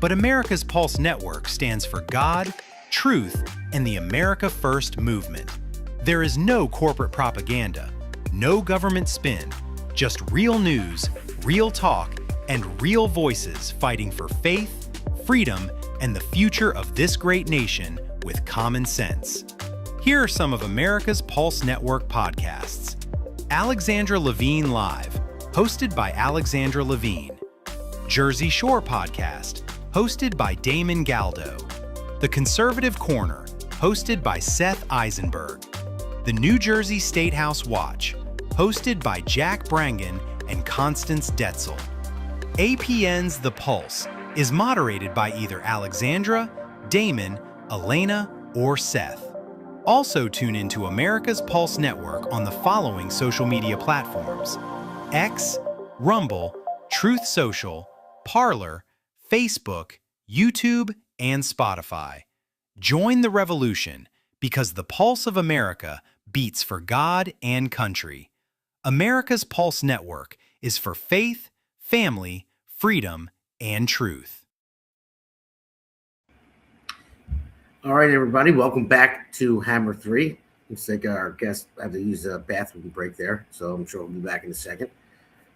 But America's Pulse Network stands for God, truth, and the America First movement. There is no corporate propaganda, no government spin, just real news, real talk, and real voices fighting for faith, freedom, and the future of this great nation with common sense. Here are some of America's Pulse Network podcasts. Alexandra Levine Live, hosted by Alexandra Levine. Jersey Shore Podcast, hosted by Damon Galdo. The Conservative Corner, hosted by Seth Eisenberg. The New Jersey State House Watch, hosted by Jack Brangan and Constance Detzel. APN's The Pulse is moderated by either Alexandra, Damon, Elena, or Seth. Also tune into America's Pulse Network on the following social media platforms: X, Rumble, Truth Social, Parler, Facebook, YouTube, and Spotify. Join the revolution because the pulse of America beats for God and country. America's Pulse Network is for faith, family, freedom, and truth. All right, everybody, welcome back to Hammer 3. Looks like our guest had to use a bathroom break there, so I'm sure we'll be back in a second.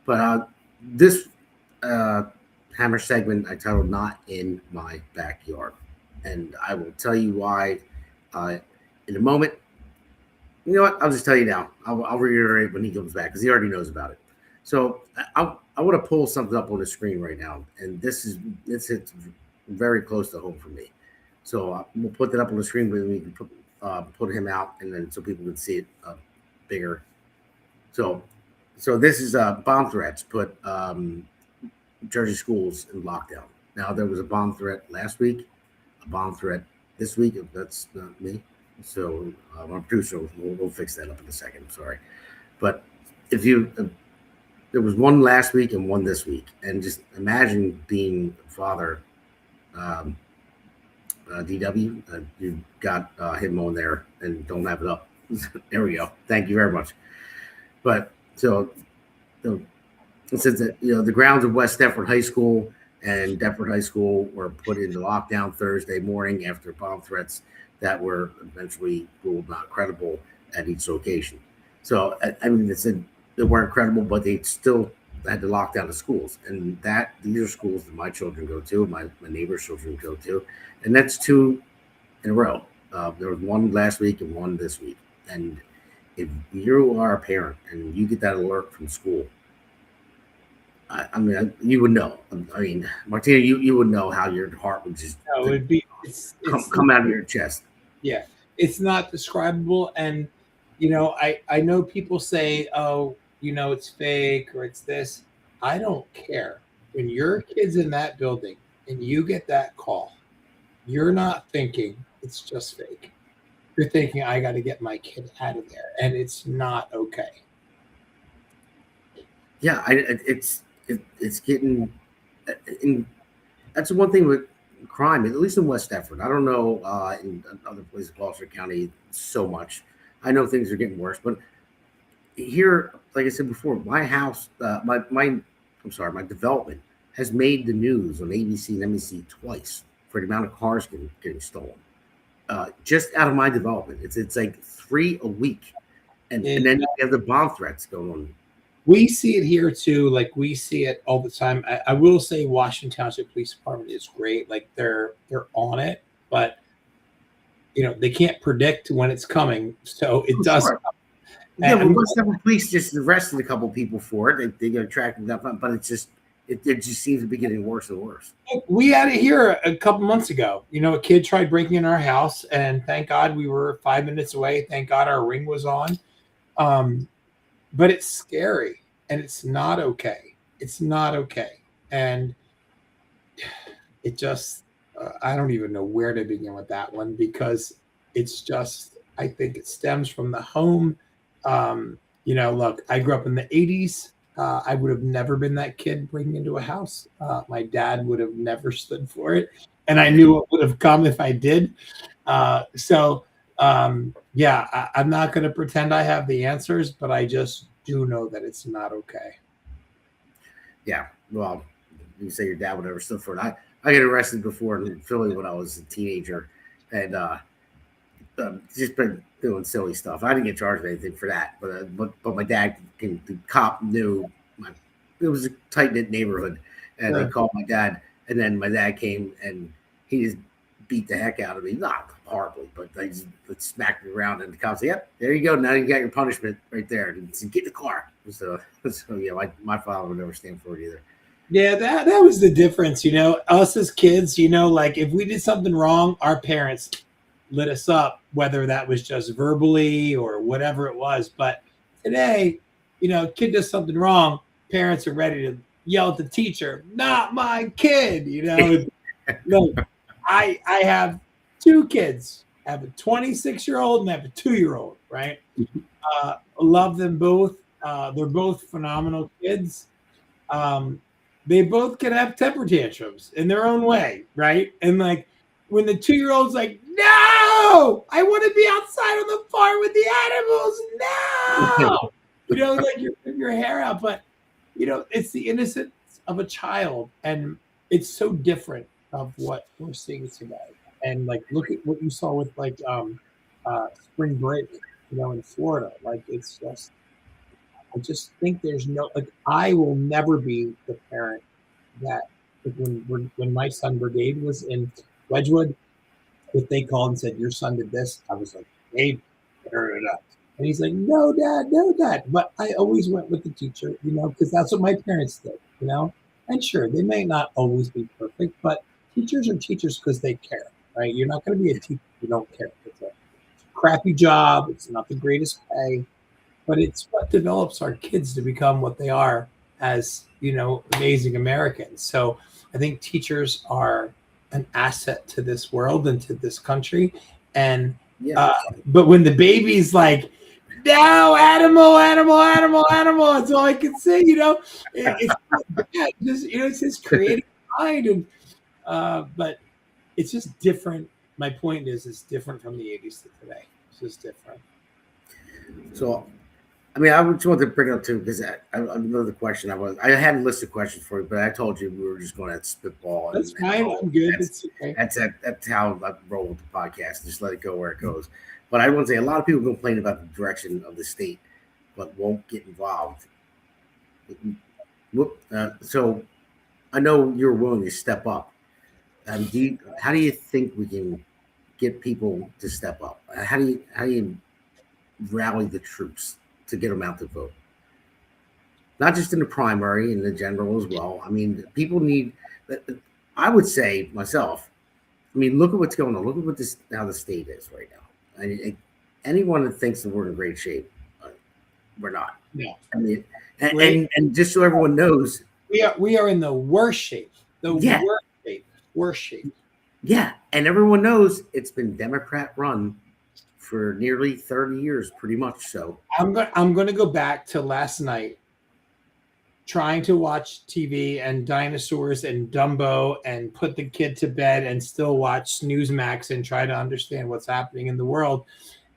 But this Hammer segment I titled Not in My Backyard. And I will tell you why in a moment. You know what? I'll just tell you now. I'll reiterate when he comes back because he already knows about it. So I want to pull something up on the screen right now, and it's very close to home for me. So we'll put that up on the screen, but we can put him out, and then so people can see it bigger. So this is bomb threats put Jersey schools in lockdown. Now there was a bomb threat last week, a bomb threat this week. That's not me. So our producer we'll fix that up in a second. I'm sorry, but if you there was one last week and one this week, and just imagine being a father. DW, you got him on there and don't have it up. There we go. Thank you very much. But so since the grounds of West Deptford High School and Deptford High School were put into lockdown Thursday morning after bomb threats that were eventually ruled not credible at each location. So I mean, they said they weren't credible, but they still had to lock down the schools, and these are schools that my children go to, my neighbor's children go to, and that's 2 in a row. There was one last week and one this week. And if you are a parent and you get that alert from school, I mean, you would know. I mean, Martino, you would know how your heart would just come out of your chest. Yeah, it's not describable, and I know people say, oh, it's fake or it's this. I don't care. When your kid's in that building and you get that call, you're not thinking it's just fake. You're thinking, I got to get my kid out of there, and it's not okay. Yeah, it's getting. That's the one thing with crime, at least in West Deptford. I don't know in other places in Gloucester County so much. I know things are getting worse, but here, like I said before, my house, my development has made the news on ABC and NBC twice for the amount of cars getting stolen. Just out of my development, it's like 3 a week, and then you have the bomb threats going on. We see it here too. Like we see it all the time. I will say Washington Township Police Department is great. Like they're on it, but they can't predict when it's coming, so it does. Sure. Yeah, well, West Deptford Police just arrested a couple people for it. They got tracked them, but it just seems to be getting worse and worse. We had it here a couple months ago. A kid tried breaking in our house, and thank God we were 5 minutes away. Thank God our ring was on. But it's scary, and it's not okay. It's not okay, and it just I don't even know where to begin with that one, because It's just, I think it stems from the home. Look, I grew up in the 80s. I would have never been that kid breaking into a house. My dad would have never stood for it. And I knew it would have come if I did. I'm not going to pretend I have the answers, but I just do know that it's not okay. Yeah. Well, you say your dad would never stood for it. I got arrested before in Philly when I was a teenager, and just been doing silly stuff. I didn't get charged with anything for that, but my dad, the cop knew it was a tight knit neighborhood, and they called my dad, and then my dad came and he just beat the heck out of me, not horribly, but they just smacked me around, and the cops said, "Yep, there you go. Now you got your punishment right there. And said, get in the car." So yeah, my father would never stand for it either. Yeah, that was the difference, us as kids, like if we did something wrong, our parents lit us up, whether that was just verbally or whatever it was. But today, kid does something wrong, parents are ready to yell at the teacher, "Not my kid," No, I have two kids. I have a 26-year-old and I have a 2-year-old, right? Love them both. They're both phenomenal kids. They both can have temper tantrums in their own way, right? And like when the 2-year-old's like, "No, I want to be outside on the farm with the animals. No," like you're ripping your hair out. But it's the innocence of a child, and it's so different of what we're seeing today. And like, look at what you saw with like spring break, in Florida. Like, it's just. I just think there's I will never be the parent that when my son Brigade was in Wedgwood, if they called and said, "Your son did this," I was like, "Hey, turn it up." And he's like, "No, Dad, no, Dad." But I always went with the teacher, because that's what my parents did, And sure, they may not always be perfect, but teachers are teachers because they care, right? You're not going to be a teacher if you don't care. It's a crappy job. It's not the greatest pay. But it's what develops our kids to become what they are as, amazing Americans. So I think teachers are an asset to this world and to this country. And but when the baby's like, "No, animal, animal, animal, animal," it's all I can say. It's his creative mind, and but it's just different. My point is, it's different from the 80s to today. It's just different. So. I mean, I just wanted to bring it up too because another question I had a list of questions for you, but I told you we were just going to spitball. That's fine. I'm good. That's how I roll with the podcast. Just let it go where it goes. But I want to say a lot of people complain about the direction of the state, but won't get involved. So I know you're willing to step up. How do you think we can get people to step up? How do you rally the troops to get them out to vote? Not just in the primary, in the general as well. I mean, people need. I would say myself. I mean, look at what's going on. Look at how the state is right now. And anyone that thinks that we're in great shape, we're not. Yeah. I mean, and just so everyone knows, we are in the worst shape. Worst shape. Yeah, and everyone knows it's been Democrat run for nearly 30 years, pretty much. So I'm going to go back to last night, trying to watch TV and dinosaurs and Dumbo and put the kid to bed and still watch Newsmax and try to understand what's happening in the world.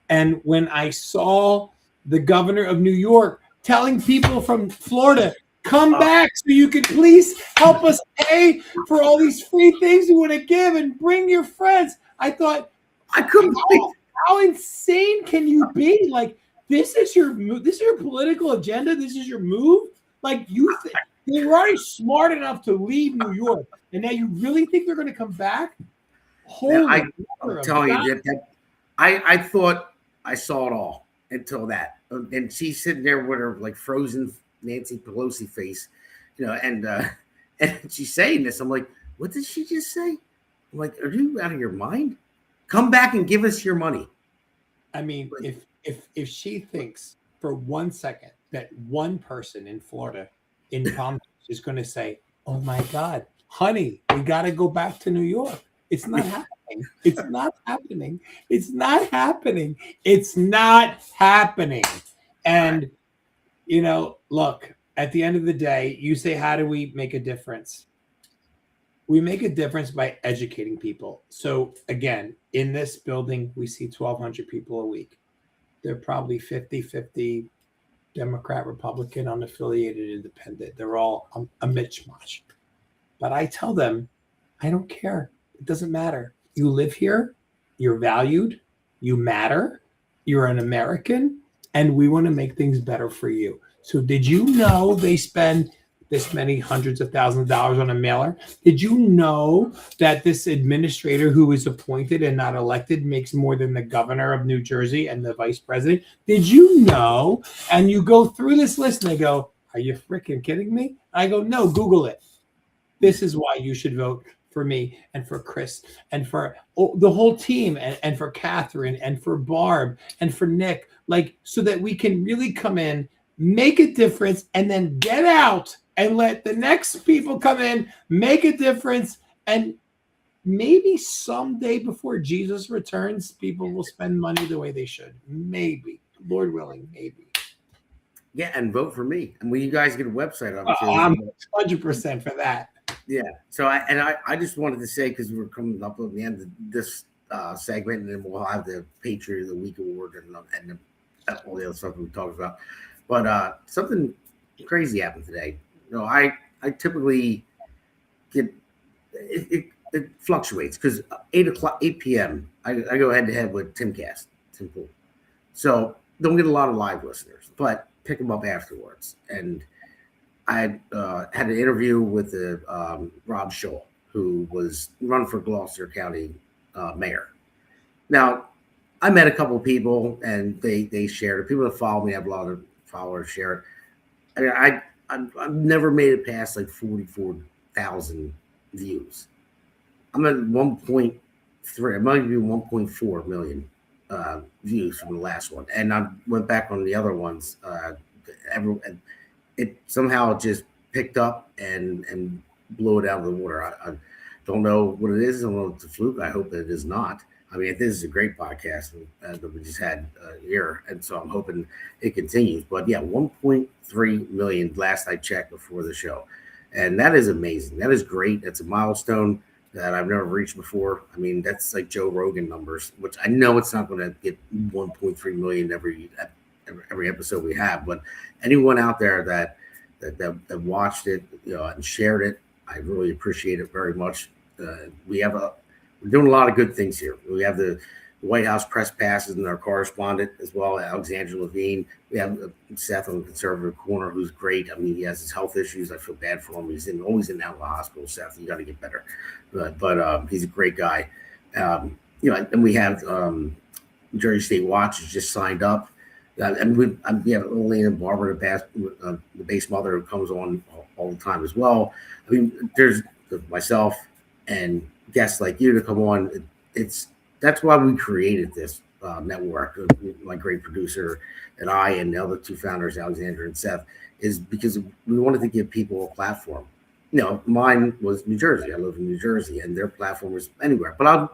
And when I saw the governor of New York telling people from Florida, "Come back so you can please help us pay for all these free things we want to give and bring your friends," I thought, I couldn't think. How insane can you be? Like, this is your political agenda. This is your move. Like, they were already smart enough to leave New York, and now you really think they're going to come back? I'm telling you that I thought I saw it all until that, and she's sitting there with her like frozen Nancy Pelosi face, and she's saying this. I'm like, what did she just say? I'm like, are you out of your mind? Come back and give us your money. I mean, if she thinks for 1 second that one person in Florida, in Palm Beach, is going to say, "Oh my God, honey, we got to go back to New York," it's not happening. happening. It's not happening. It's not happening. It's not happening. And, you know, look, at the end of the day, you say, how do we make a difference? We make a difference by educating people. So again, in this building, we see 1,200 people a week. They're probably 50-50 Democrat, Republican, unaffiliated, independent. They're all a mishmash. But I tell them, I don't care. It doesn't matter. You live here. You're valued. You matter. You're an American. And we want to make things better for you. So did you know they spend this many hundreds of thousands of dollars on a mailer? Did you know that this administrator who is appointed and not elected makes more than the governor of New Jersey and the vice president? Did you know? And you go through this list and they go, are you freaking kidding me? I go, no, Google it. This is why you should vote for me and for Chris and for the whole team and for Catherine and for Barb and for Nick, like, so that we can really come in, make a difference, and then get out and let the next people come in, make a difference. And maybe someday before Jesus returns, people will spend money the way they should. Maybe, Lord willing, maybe. Yeah, and vote for me. And when you guys get a website up, I'm 100% for that. Yeah. So I just wanted to say, because we're coming up on the end of this segment, and then we'll have the Patriot of the Week award and all the other stuff we talked about. But something crazy happened today. You know, I typically get it fluctuates because 8 p.m. I go head to head with Tim Pool. So don't get a lot of live listeners, but pick them up afterwards. And I had an interview with Rob Scholl, who was run for Gloucester County mayor. Now, I met a couple of people, and they shared it. People that follow me, I have a lot of followers share it. I mean, I've never made it past like 44,000 views. I'm at 1.3. I might be 1.4 million views from the last one, and I went back on the other ones. It somehow just picked up and blew it out of the water. I don't know what it is. I don't know if it's a fluke. I hope that it is not. I mean, this is a great podcast that we just had here, and so I'm hoping it continues. But yeah, 1.3 million last I checked before the show, and that is amazing. That is great. That's a milestone that I've never reached before. I mean, that's like Joe Rogan numbers, which I know it's not going to get 1.3 million every episode we have, but anyone out there that watched it, you know, and shared it, I really appreciate it very much. We're doing a lot of good things here. We have the White House press passes and our correspondent as well, Alexandra Levine. We have Seth on the conservative corner, who's great. I mean, he has his health issues. I feel bad for him. He's always in and out of the hospital. Seth, you got to get better. But he's a great guy. You know, and we have Jersey State Watch has just signed up. And we have Elaine and Barbara, the base mother, who comes on all the time as well. I mean, there's myself and guests like you to come on. That's why we created this network. My great producer and I and the other two founders, Alexander and Seth, is because we wanted to give people a platform. You know, mine was New Jersey. I live in New Jersey, and their platform was anywhere. But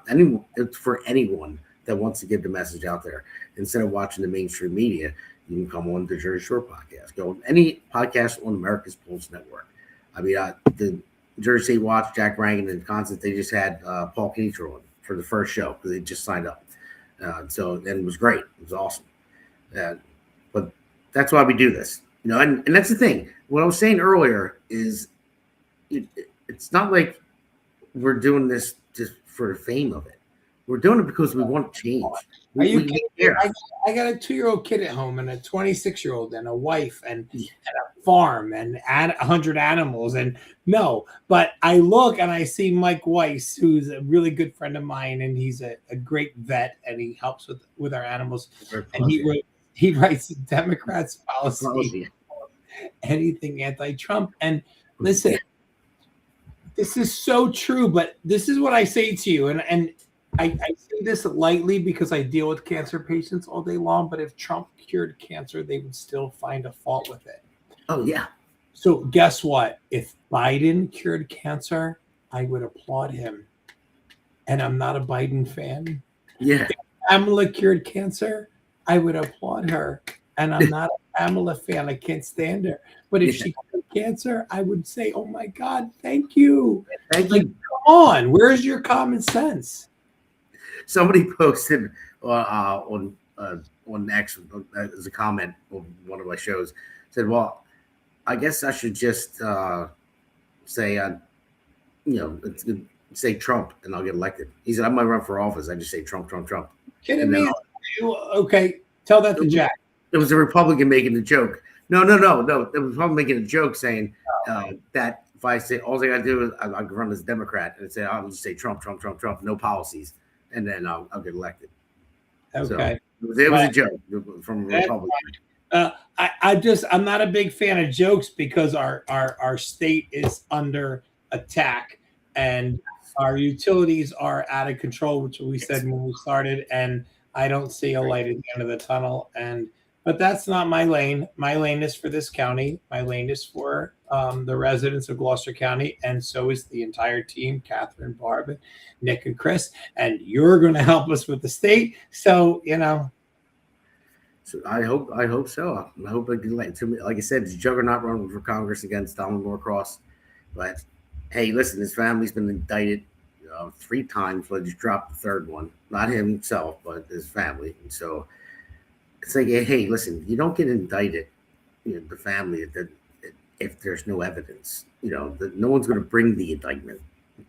it's for anyone that wants to get the message out there. Instead of watching the mainstream media, you can come on the Jersey Shore podcast. Go on any podcast on America's Pulse Network. I mean, the Jersey State Watch, Jack Rankin and Constant, they just had Paul Kinitro on for the first show because they just signed up. And it was great. It was awesome. But that's why we do this. You know, and that's the thing. What I was saying earlier is it's not like we're doing this just for the fame of it. We're doing it because we want change. Are you kidding? I got a 2-year-old kid at home and a 26-year-old and a wife and a farm and 100 animals. And no, but I look and I see Mike Weiss, who's a really good friend of mine, and he's a great vet, and he helps with our animals. And he writes Democrats policy, anything anti-Trump. And listen, this is so true, but this is what I say to you. And I say this lightly because I deal with cancer patients all day long, but if Trump cured cancer, they would still find a fault with it. Oh, yeah. So guess what? If Biden cured cancer, I would applaud him. and I'm not a Biden fan. Yeah. If Pamela cured cancer, I would applaud her. And I'm not a Pamela fan. I can't stand her. But if she cured cancer, I would say, oh my God, thank you. Thank like, you. Come on. Where's your common sense? Somebody posted on X as a comment on one of my shows, said, well, I guess I should just say, say Trump and I'll get elected. He said, I might run for office. I just say Trump, Trump, Trump. Kidding me? Okay. Tell that to Jack. It was a Republican making the joke. No. It was a Republican making a joke saying that if I say, all I got to do is I'll run as a Democrat and say, I'll just say Trump, Trump, Trump, Trump, no policies. And then I'll get elected. Okay. So it was a joke from a Republican. I'm not a big fan of jokes because our state is under attack and our utilities are out of control, which we said when we started, and I don't see a light at the end of the tunnel. But that's not my lane. My lane is for this county. My lane is for the residents of Gloucester County, and so is the entire team, Catherine, Barb, Nick, and Chris. And you're going to help us with the state. So, So I hope so. I hope I can like I said, it's a juggernaut running for Congress against Donald Norcross. But hey, listen, his family's been indicted 3 times. So I just dropped the third one. Not himself, but his family. And so it's like, hey, listen, you don't get indicted, the family, if there's no evidence. No one's going to bring the indictment.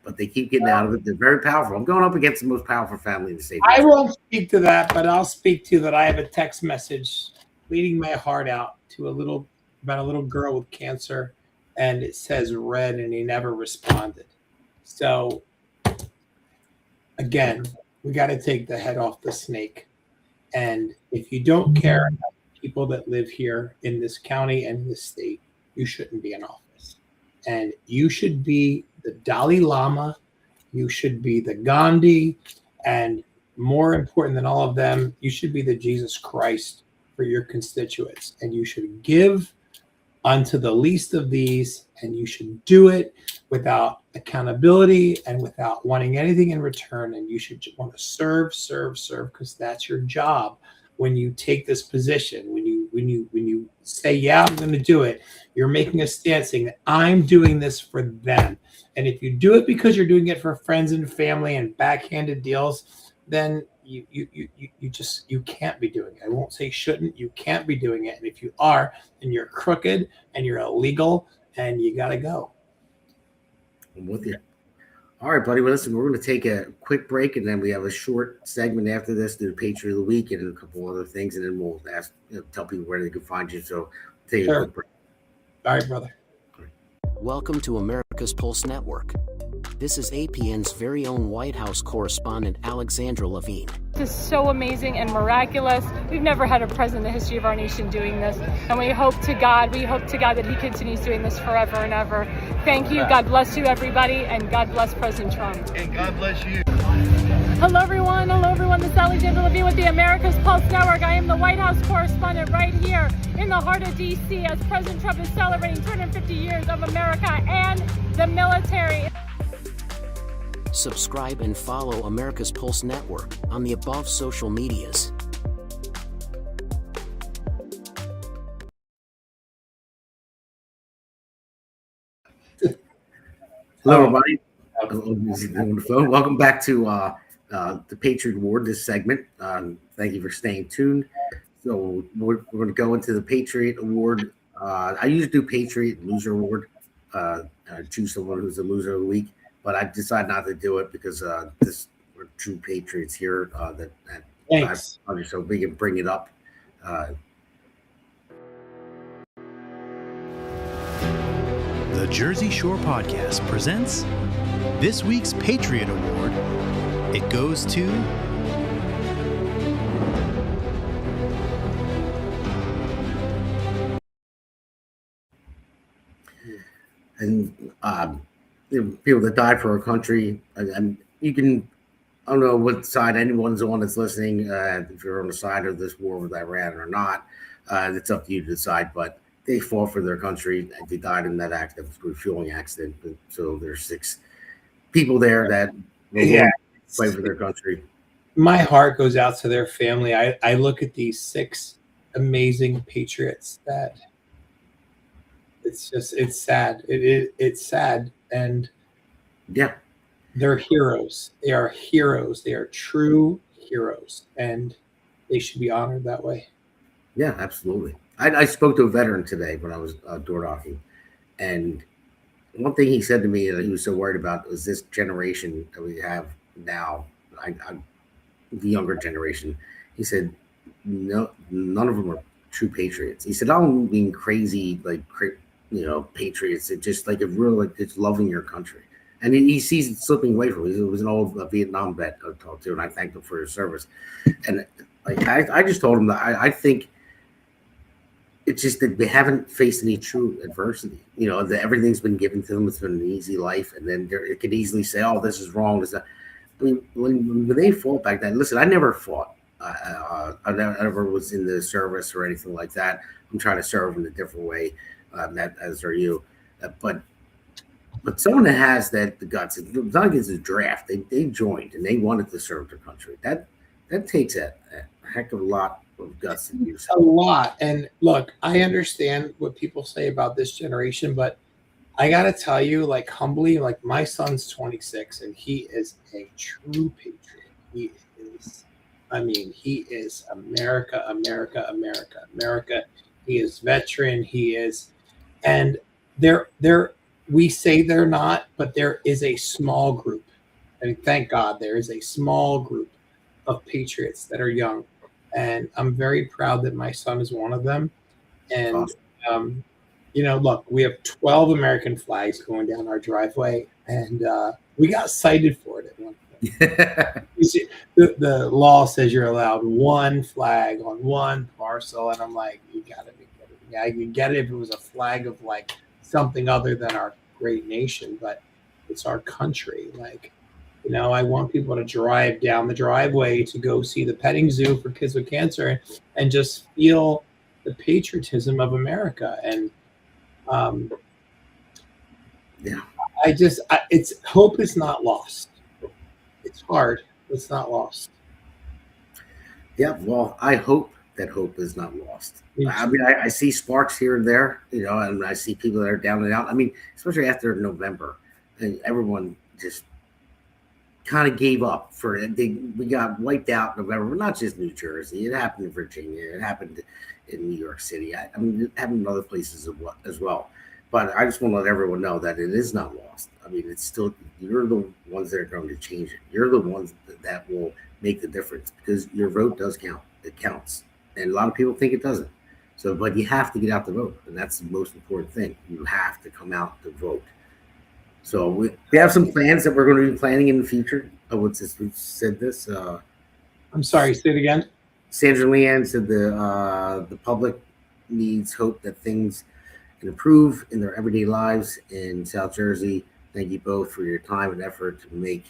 But they keep getting out of it. They're very powerful. I'm going up against the most powerful family in the state. I won't speak to that, but I'll speak to that. I have a text message bleeding my heart out to about a little girl with cancer, and it says red, and he never responded. So again, we got to take the head off the snake. And if you don't care about the people that live here in this county and this state, you shouldn't be in office. And you should be the Dalai Lama, you should be the Gandhi, and more important than all of them, you should be the Jesus Christ for your constituents. And you should give unto the least of these, and you should do it without accountability and without wanting anything in return. And you should want to serve, because that's your job. When you take this position, when you say, yeah, I'm going to do it, you're making a stand saying that I'm doing this for them. And if you do it because you're doing it for friends and family and backhanded deals, then you can't be doing it. I won't say shouldn't, you can't be doing it. And if you are, then you're crooked and you're illegal and you got to go. I'm with you. All right, buddy. Well, listen, we're going to take a quick break, and then we have a short segment after this, do the Patriot of the Week and a couple other things, and then we'll tell people where they can find you. So take a quick break. All right, brother. Welcome to America's Pulse Network. This is APN's very own White House correspondent, Alexandra Levine. This is so amazing and miraculous. We've never had a president in the history of our nation doing this. And we hope to God that he continues doing this forever and ever. Thank you. God bless you, everybody. And God bless President Trump. And God bless you. Hello, everyone. This is Alexandra Levine with the America's Pulse Network. I am the White House correspondent right here in the heart of D.C. as President Trump is celebrating 250 years of America and the military. Subscribe and follow America's Pulse Network on the above social medias. Hello, everybody. On the phone. Welcome back to the Patriot Award, this segment. Thank you for staying tuned. So we're going to go into the Patriot Award. I usually do Patriot and Loser Award. Choose someone who's the loser of the week, but I decided not to do it because we're true Patriots here. Thanks. So we can bring it up. The Jersey Shore Podcast presents this week's Patriot Award. It goes to people that died for our country. And you can, I don't know what side anyone's on that's listening. If you're on the side of this war with Iran or not, it's up to you to decide. But they fought for their country. They died in that accident. It was a refueling accident. So there's 6 people there that fight for their country. My heart goes out to their family. I look at these 6 amazing patriots that it's sad. It's sad. And yeah, they're heroes. They are heroes. They are true heroes, and they should be honored that way. Yeah, absolutely. I spoke to a veteran today when I was door knocking, and one thing he said to me that he was so worried about was this generation that we have now. I'm the younger generation. He said, no, none of them are true patriots. He said, I don't mean crazy, like, patriots. It's just like it's loving your country. And he sees it slipping away from him. He was an old Vietnam vet I talked to, and I thanked him for his service. And like I just told him that I think it's just that they haven't faced any true adversity. That everything's been given to them. It's been an easy life, and then it could easily say, "Oh, this is wrong." This is not. I mean, when they fought back then, listen, I never fought. I never was in the service or anything like that. I'm trying to serve in a different way, as are you. But someone that has the guts, it's not against the draft. They joined and they wanted to serve their country. That takes a heck of a lot of guts to use. A lot. And look, I understand what people say about this generation, but I got to tell you, like, humbly, like, my son's 26 and he is a true patriot. He is America, America, America, America. He is veteran. He is, and we say they're not, but there is a small group. I mean, thank God there is a small group of patriots that are young. And I'm very proud that my son is one of them. And, look, we have 12 American flags going down our driveway, and we got cited for it at one point. You see, the law says you're allowed one flag on one parcel, and I'm like, you got to be kidding me. I could get it if it was a flag of, like, something other than our great nation, but it's our country. Like, I want people to drive down the driveway to go see the petting zoo for kids with cancer and just feel the patriotism of America. And it's hope is not lost. It's hard. It's not lost. Yeah. Well, I hope that hope is not lost. I mean, I see sparks here and there, and I see people that are down and out. I mean, especially after November, and everyone just kind of gave up for it. We got wiped out in November, not just New Jersey. It happened in Virginia. It happened in New York City. I mean, it happened in other places as well. But I just want to let everyone know that it is not lost. I mean, it's still, you're the ones that are going to change it. You're the ones that will make the difference, because your vote does count. It counts. And a lot of people think it doesn't. So, but you have to get out to vote. And that's the most important thing. You have to come out to vote. So we have some plans that we're going to be planning in the future. We've said this. I'm sorry, say it again. Sandra Leanne said the public needs hope that things can improve in their everyday lives in South Jersey. Thank you both for your time and effort to make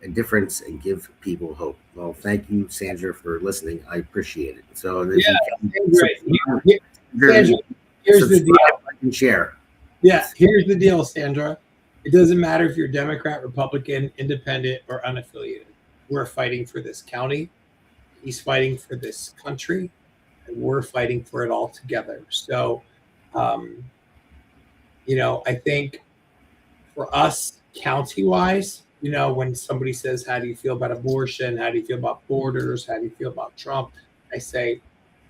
a difference and give people hope. Well, thank you, Sandra, for listening. I appreciate it. So great. Sandra, here's the deal. I can share. Yeah, here's the deal, Sandra. It doesn't matter if you're Democrat, Republican, independent, or unaffiliated. We're fighting for this county. He's fighting for this country, and we're fighting for it all together. So, I think for us, county-wise, when somebody says, how do you feel about abortion? How do you feel about borders? How do you feel about Trump? I say,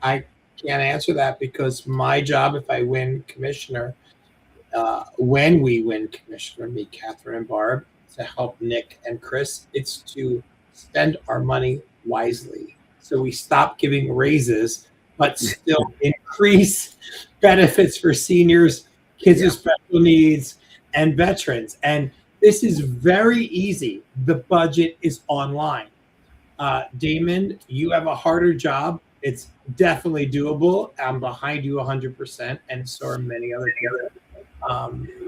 I can't answer that, because my job, if I win commissioner, when we win commissioner, me, Catherine, and Barb, to help Nick and Chris, it's to spend our money wisely. So we stop giving raises, but still increase benefits for seniors, kids with special needs, and veterans. And this is very easy. The budget is online. Damon, you have a harder job. It's definitely doable. I'm behind you 100%, and so are many other people.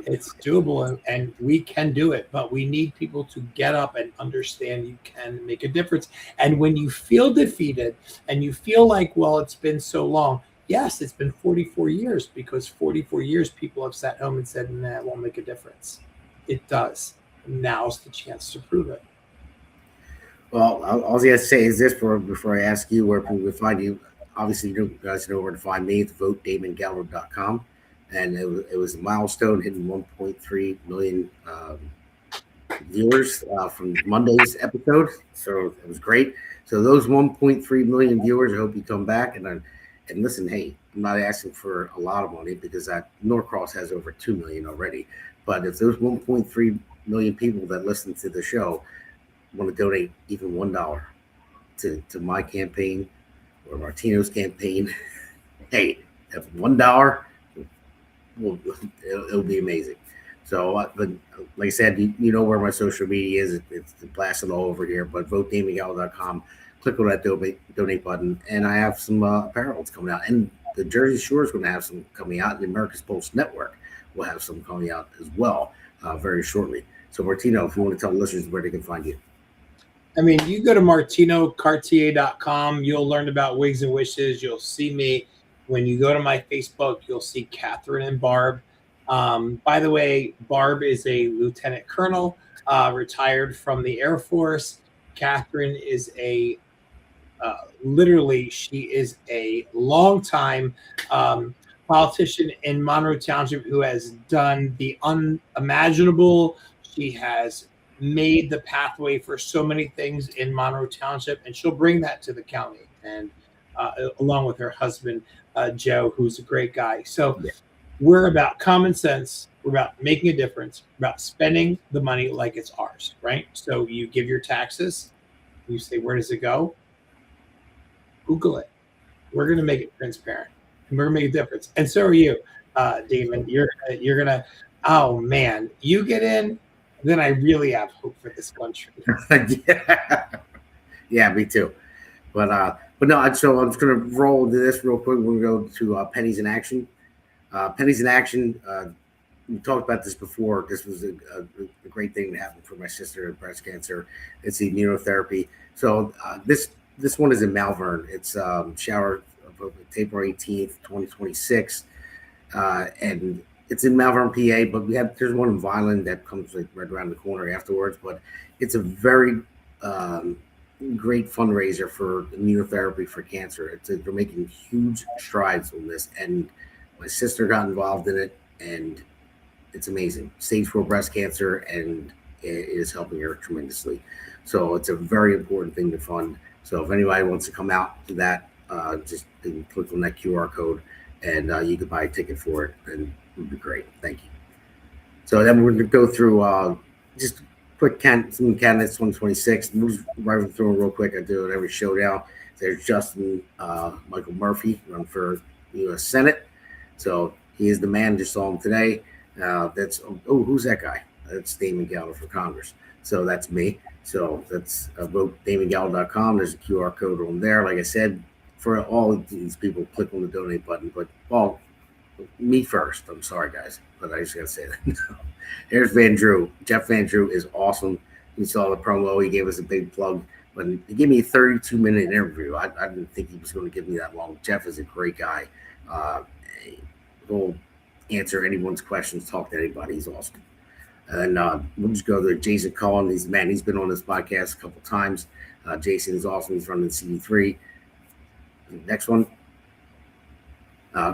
It's doable, and we can do it, but we need people to get up and understand you can make a difference. And when you feel defeated and you feel like, well, it's been so long. Yes, it's been 44 years, because 44 years people have sat home and said, nah, it won't make a difference. It does. Now's the chance to prove it. Well, all I have to say is this before I ask you where people can find you. Obviously, you guys know where to find me. It's votedamongaldo.com. And it was a milestone hitting 1.3 million viewers from Monday's episode. So it was great. So those 1.3 million viewers, I hope you come back. And listen, hey, I'm not asking for a lot of money because Norcross has over 2 million already. But if those 1.3 million people that listen to the show want to donate even $1 to my campaign or Martino's campaign, hey, that's $1. It'll be amazing. So, but like I said, you know where my social media is. It's blasted all over here. But votedamongaldo.com. Click on that donate button, and I have some apparel that's coming out, and the Jersey Shore is going to have some coming out, and the America's Pulse Network will have some coming out as well very shortly. So, Martino, if you want to tell listeners where they can find you. I mean, you go to martinocartier.com. You'll learn about Wigs and Wishes. You'll see me. When you go to my Facebook, you'll see Catherine and Barb. By the way, Barb is a lieutenant colonel, retired from the Air Force. Catherine is literally, she is a longtime politician in Monroe Township who has done the unimaginable. She has made the pathway for so many things in Monroe Township, and she'll bring that to the county, and along with her husband, Joe, who's a great guy. So we're about common sense. We're about making a difference, about spending the money like it's ours, right? So you give your taxes. You say, where does it go? Google it. We're going to make it transparent. And we're going to make a difference. And so are you, Damon. You're going to, oh, man, you get in, then I really have hope for this country. Yeah, me too. But no, so I'm just going to roll into this real quick. We're going to go to Pennies in Action. Pennies in Action, we talked about this before. This was a great thing that happened for my sister with breast cancer. It's the immunotherapy. So this one is in Malvern. It's shower of April 18th, 2026. And it's in Malvern, PA, but there's one in Vineland that comes like right around the corner afterwards. But it's a very great fundraiser for immunotherapy for cancer. They're making huge strides on this, and my sister got involved in it, and it's amazing. Stage 4 breast cancer, and it is helping her tremendously. So it's a very important thing to fund. So if anybody wants to come out to that, just click on that QR code, and you can buy a ticket for it, and it would be great. Thank you. So then we're going to go through just quick some candidates 2026. Move right through them real quick. I do it every show now. There's Justin Michael Murphy run for U.S. Senate. So he is the man. Just saw him today. Who's that guy? That's Damon Galdo for Congress. So that's me. So that's votedamongaldo.com. There's a QR code on there. Like I said, for all of these people, click on the donate button. But me first. I'm sorry, guys, but I just gotta say that. Here's Van Drew. Jeff Van Drew is awesome. You saw the promo. He gave us a big plug. But he gave me a 32-minute interview. I didn't think he was going to give me that long. Jeff is a great guy. He'll answer anyone's questions, talk to anybody. He's awesome. And we'll just go to Jason Cullen. He's been on this podcast a couple times. Jason is awesome. He's running CD3. Next one,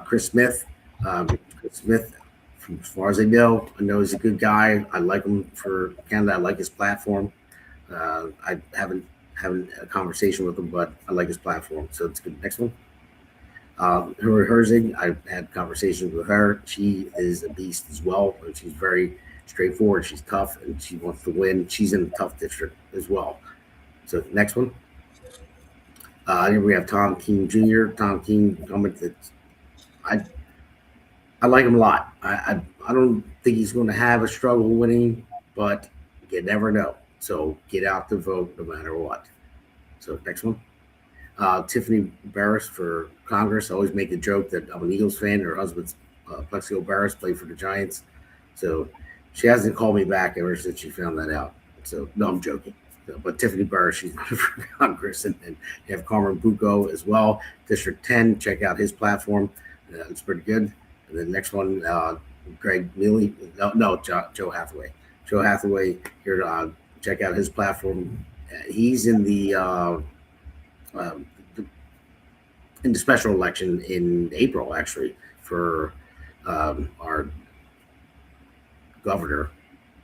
Chris Smith. Chris Smith, from as far as I know he's a good guy. I like him for Canada. I like his platform. I haven't had a conversation with him, but I like his platform. So it's good. Next one. Hillary Herzig, I've had conversations with her. She is a beast as well. And she's very straightforward. She's tough, and she wants to win. She's in the tough district as well. So next one. Here we have Tom Keene Jr. Tom Keene, I like him a lot. I don't think he's going to have a struggle winning, but you never know. So get out to vote no matter what. So next one. Tiffany Barris for Congress. I always make the joke that I'm an Eagles fan. Her husband's Plexio Barris, played for the Giants. So she hasn't called me back ever since she found that out. So no, I'm joking. But Tiffany Barris, she's running for Congress. And you have Carmen Bucco as well. District 10, check out his platform. It's pretty good. And the next one, Greg Neely. Joe Hathaway. Joe Hathaway, here, check out his platform. He's in the special election in April, actually, for our governor.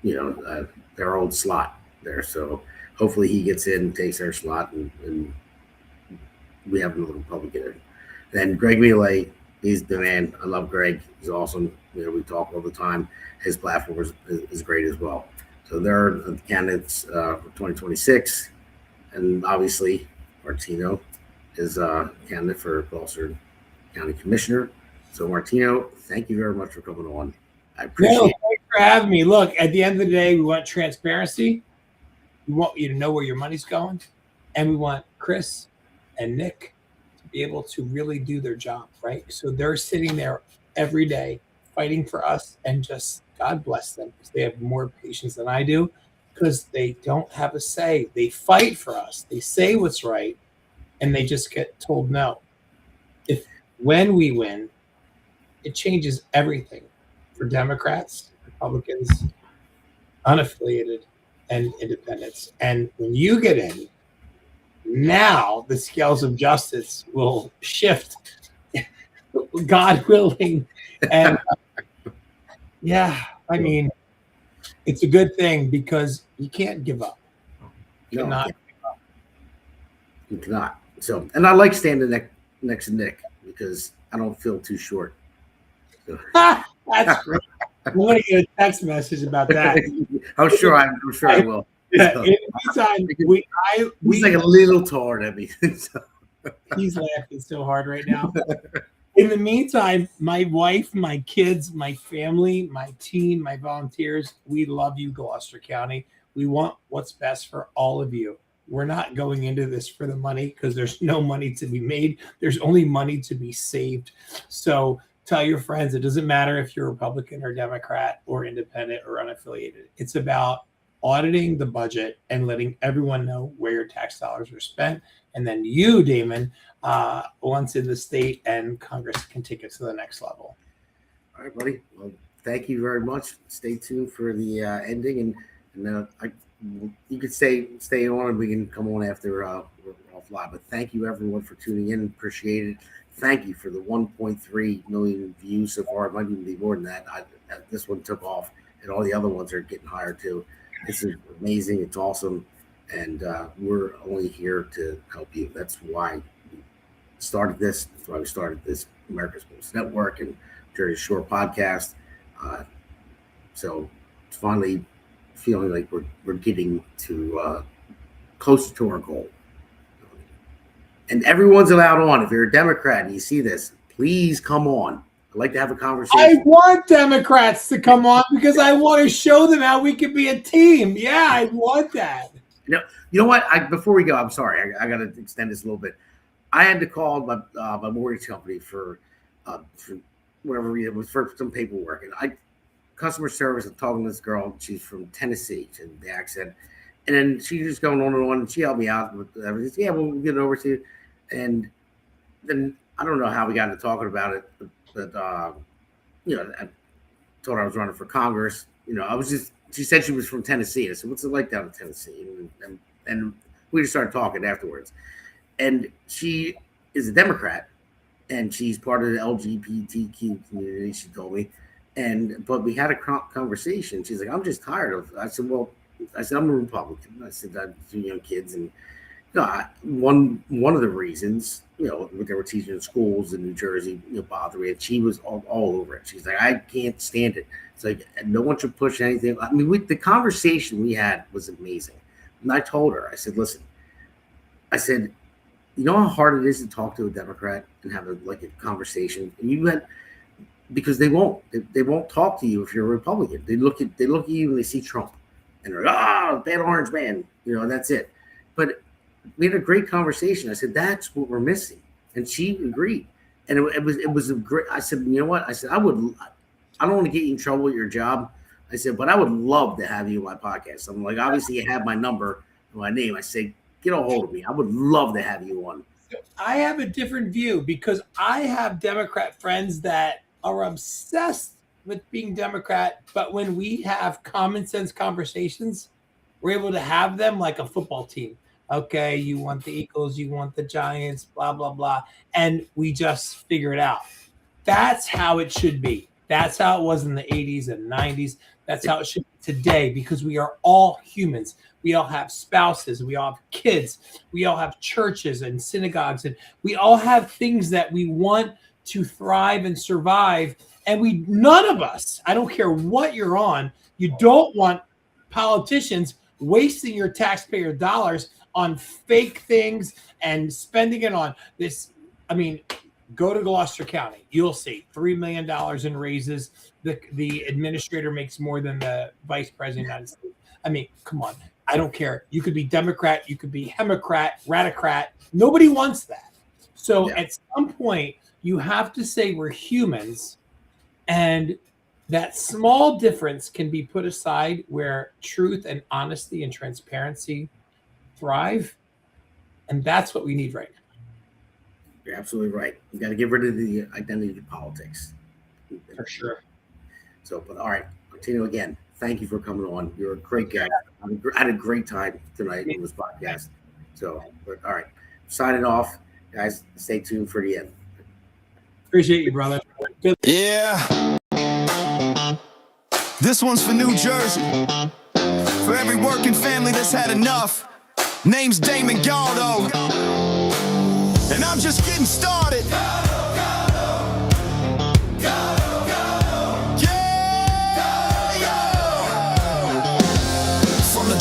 Their old slot there. So hopefully he gets in, takes their slot, and we have another Republican. Then Greg Mealy, he's the man. I love Greg. He's awesome. We talk all the time. His platform is great as well. So they're the candidates for 2026. And obviously, Martino is a candidate for Gloucester County Commissioner. So Martino, thank you very much for coming on. I appreciate it. Thanks for having me. Look, at the end of the day, we want transparency. We want you to know where your money's going. And we want Chris and Nick to be able to really do their job, right? So they're sitting there every day fighting for us, and just God bless them, because they have more patience than I do, because they don't have a say. They fight for us. They say what's right, and they just get told no. When we win, it changes everything for Democrats, Republicans, unaffiliated, and independents. And when you get in, now the scales of justice will shift, God willing. And I mean, it's a good thing, because you can't give up. You cannot give up. You cannot. So, and I like standing next to Nick, because I don't feel too short. So. That's great. I'm going to get a text message about that. I'm sure I will. Yeah, So, in the meantime, he's like a little taller than me. So. He's laughing so hard right now. In the meantime, my wife, my kids, my family, my team, my volunteers, we love you, Gloucester County. We want what's best for all of you. We're not going into this for the money, because there's no money to be made. There's only money to be saved. So tell your friends, it doesn't matter if you're Republican or Democrat or independent or unaffiliated. It's about auditing the budget and letting everyone know where your tax dollars are spent. And then you, Damon, once in the state and Congress, can take it to the next level. All right, buddy. Well, thank you very much. Stay tuned for the ending, and you could stay on, and we can come on after we're off live. But thank you, everyone, for tuning in. Appreciate it. Thank you for the 1.3 million views so far. It might even be more than that. This one took off, and all the other ones are getting higher too. This is amazing. It's awesome. And we're only here to help you. That's why we started this. That's why we started this America's Pulse Network and Jersey Shore podcast. So it's finally feeling like we're getting to closer to our goal. And everyone's allowed on. If you're a Democrat and you see this, please come on. I'd like to have a conversation. I want Democrats to come on, because I want to show them how we can be a team. Yeah, I want that. You know what? Before we go, I'm sorry. I got to extend this a little bit. I had to call my mortgage company for whatever reason. It was for some paperwork, and customer service. I'm talking to this girl. She's from Tennessee, and the accent. And then she just going on and on, and she helped me out with everything. Yeah, we'll get it over to you. And then I don't know how we got into talking about it, but I told her I was running for Congress. She said she was from Tennessee. I said, what's it like down in Tennessee? And we just started talking afterwards. And she is a Democrat, and she's part of the LGBTQ community, she told me. But we had a conversation. She's like, I'm just tired of it. I said, I'm a Republican. I said, I have 2 young kids. And one of the reasons, what they were teaching in schools in New Jersey, bothered me. And she was all over it. She's like, I can't stand it. It's like, no one should push anything. I mean, the conversation we had was amazing. And I told her, I said, listen, you know how hard it is to talk to a Democrat and have a conversation? And because they won't talk to you if you're a Republican. They look at you and they see Trump, and they're like, bad orange man, and that's it. But we had a great conversation. I said, that's what we're missing. And she agreed. And it was a great, I said, you know what? I said, I don't want to get you in trouble with your job. I said, but I would love to have you on my podcast. I'm like, obviously you have my number and my name. I say, get a hold of me. I would love to have you on. I have a different view, because I have Democrat friends that are obsessed with being Democrat. But when we have common sense conversations, We're able to have them like a football team. Okay, you want the Eagles, you want the Giants, blah, blah, blah. And we just figure it out. That's how it should be. That's how it was in the 80s and 90s. That's how it should be today, because we are all humans. We all have spouses. We all have kids. We all have churches and synagogues. And we all have things that we want to thrive and survive. And none of us, I don't care what you're on, you don't want politicians wasting your taxpayer dollars on fake things and spending it on this. I mean, go to Gloucester County. You'll see $3 million in raises. The administrator makes more than the vice president of the United States. I mean, come on. I don't care. You could be Democrat. You could be Democrat, Radicrat. Nobody wants that. So at some point, you have to say we're humans, and that small difference can be put aside where truth and honesty and transparency thrive. And that's what we need right now. You're absolutely right. You got to get rid of the identity politics. For sure. So, but all right, Martino, again, thank you for coming on. You're a great guy. I had a great time tonight on this podcast. So, but all right, signing off, guys. Stay tuned for the end. Appreciate you, brother. Good. Yeah. This one's for New Jersey. For every working family that's had enough. Name's Damon Galdo. And I'm just getting started.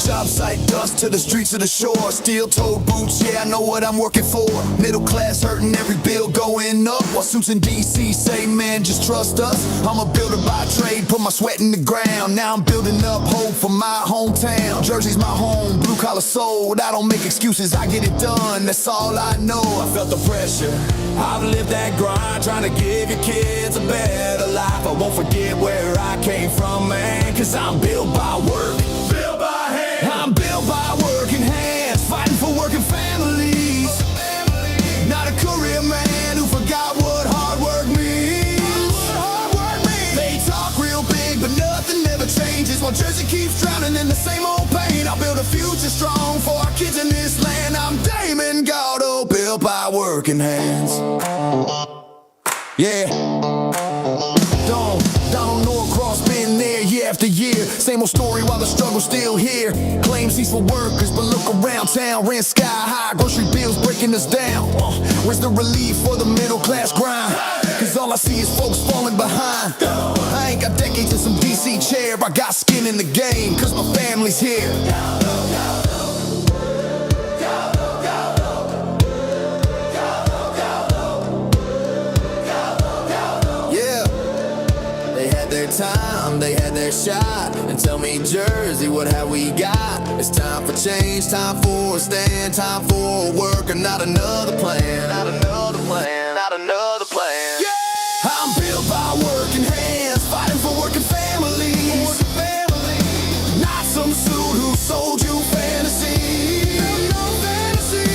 Job site dust to the streets of the shore. Steel-toed boots, yeah, I know what I'm working for. Middle class hurting, every bill going up. While suits in DC say, man, just trust us. I'm a builder by trade, put my sweat in the ground. Now I'm building up hope for my hometown. Jersey's my home, blue collar sold. I don't make excuses, I get it done, that's all I know. I felt the pressure, I've lived that grind, trying to give your kids a better life. I won't forget where I came from, man, cause I'm built by work. I'm built by working hands, fighting for working families. Not a career man who forgot what hard work means. They talk real big, but nothing ever changes. While Jersey keeps drowning in the same old pain, I'll build a future strong for our kids in this land. I'm Damon Galdo, built by working hands. Yeah. Donald Norcross been there year after year. Same old story while the struggle's still here. Claims he's for workers, but look around town. Rent sky high, grocery bills breaking us down. Where's the relief for the middle class grind? Cause all I see is folks falling behind. I ain't got decades in some DC chair. I got skin in the game, cause my family's here. Time, they had their shot, and tell me, Jersey, what have we got? It's time for change, time for a stand, time for work, and not another plan, not another plan, not another plan. Yeah! I'm built by working hands, fighting for working families. Not some suit who sold you fantasy.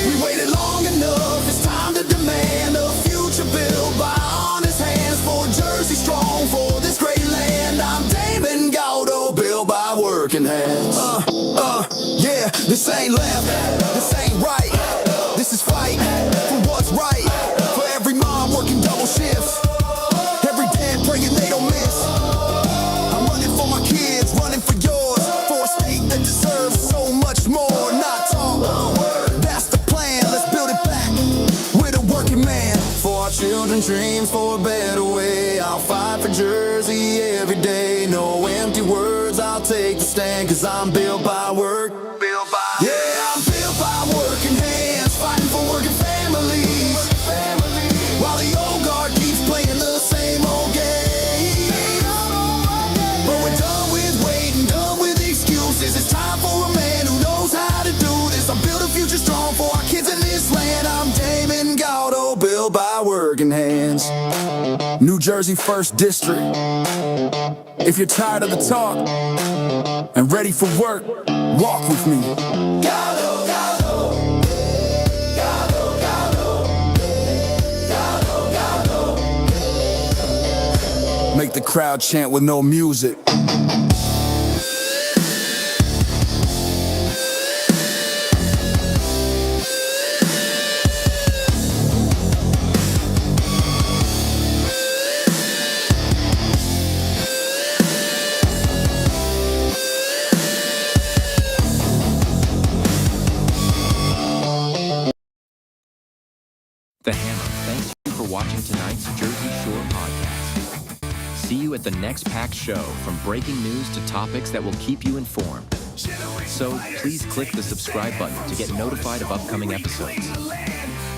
We waited long enough, it's time to demand a future built by honest hands for Jersey strong, for this great land. I'm Damon Galdo, built by working hands. Yeah, this ain't left, this ain't right. This is fight for what's right. For every mom working double shifts, every dad praying they don't miss. I'm running for my kids, running for yours, for a state that deserves so much more. Not talk, that's the plan. Let's build it back with a working man. For our children's dreams, for a better way. I'll fight for Jersey every day. No empty words, I'll take the stand, cause I'm built by work. Yeah, I'm built by working hands, fighting for working families. While the old guard keeps playing the same old game. But we're done with waiting, done with excuses. It's time for a man who knows how to do this. I'm built a future strong for our kids in this land. I'm Damon Galdo, built by working hands. New Jersey 1st District. If you're tired of the talk and ready for work, walk with me. Galdo, Galdo. Galdo, Galdo. Galdo, Galdo. Make the crowd chant with no music. The Hammer thanks you for watching tonight's Jersey Shore podcast. See you at the next packed show, from breaking news to topics that will keep you informed. So please click the subscribe button to get notified of upcoming episodes.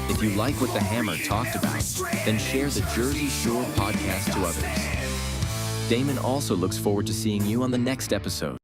If you like what the Hammer talked about, then share the Jersey Shore podcast to others. Damon also looks forward to seeing you on the next episode.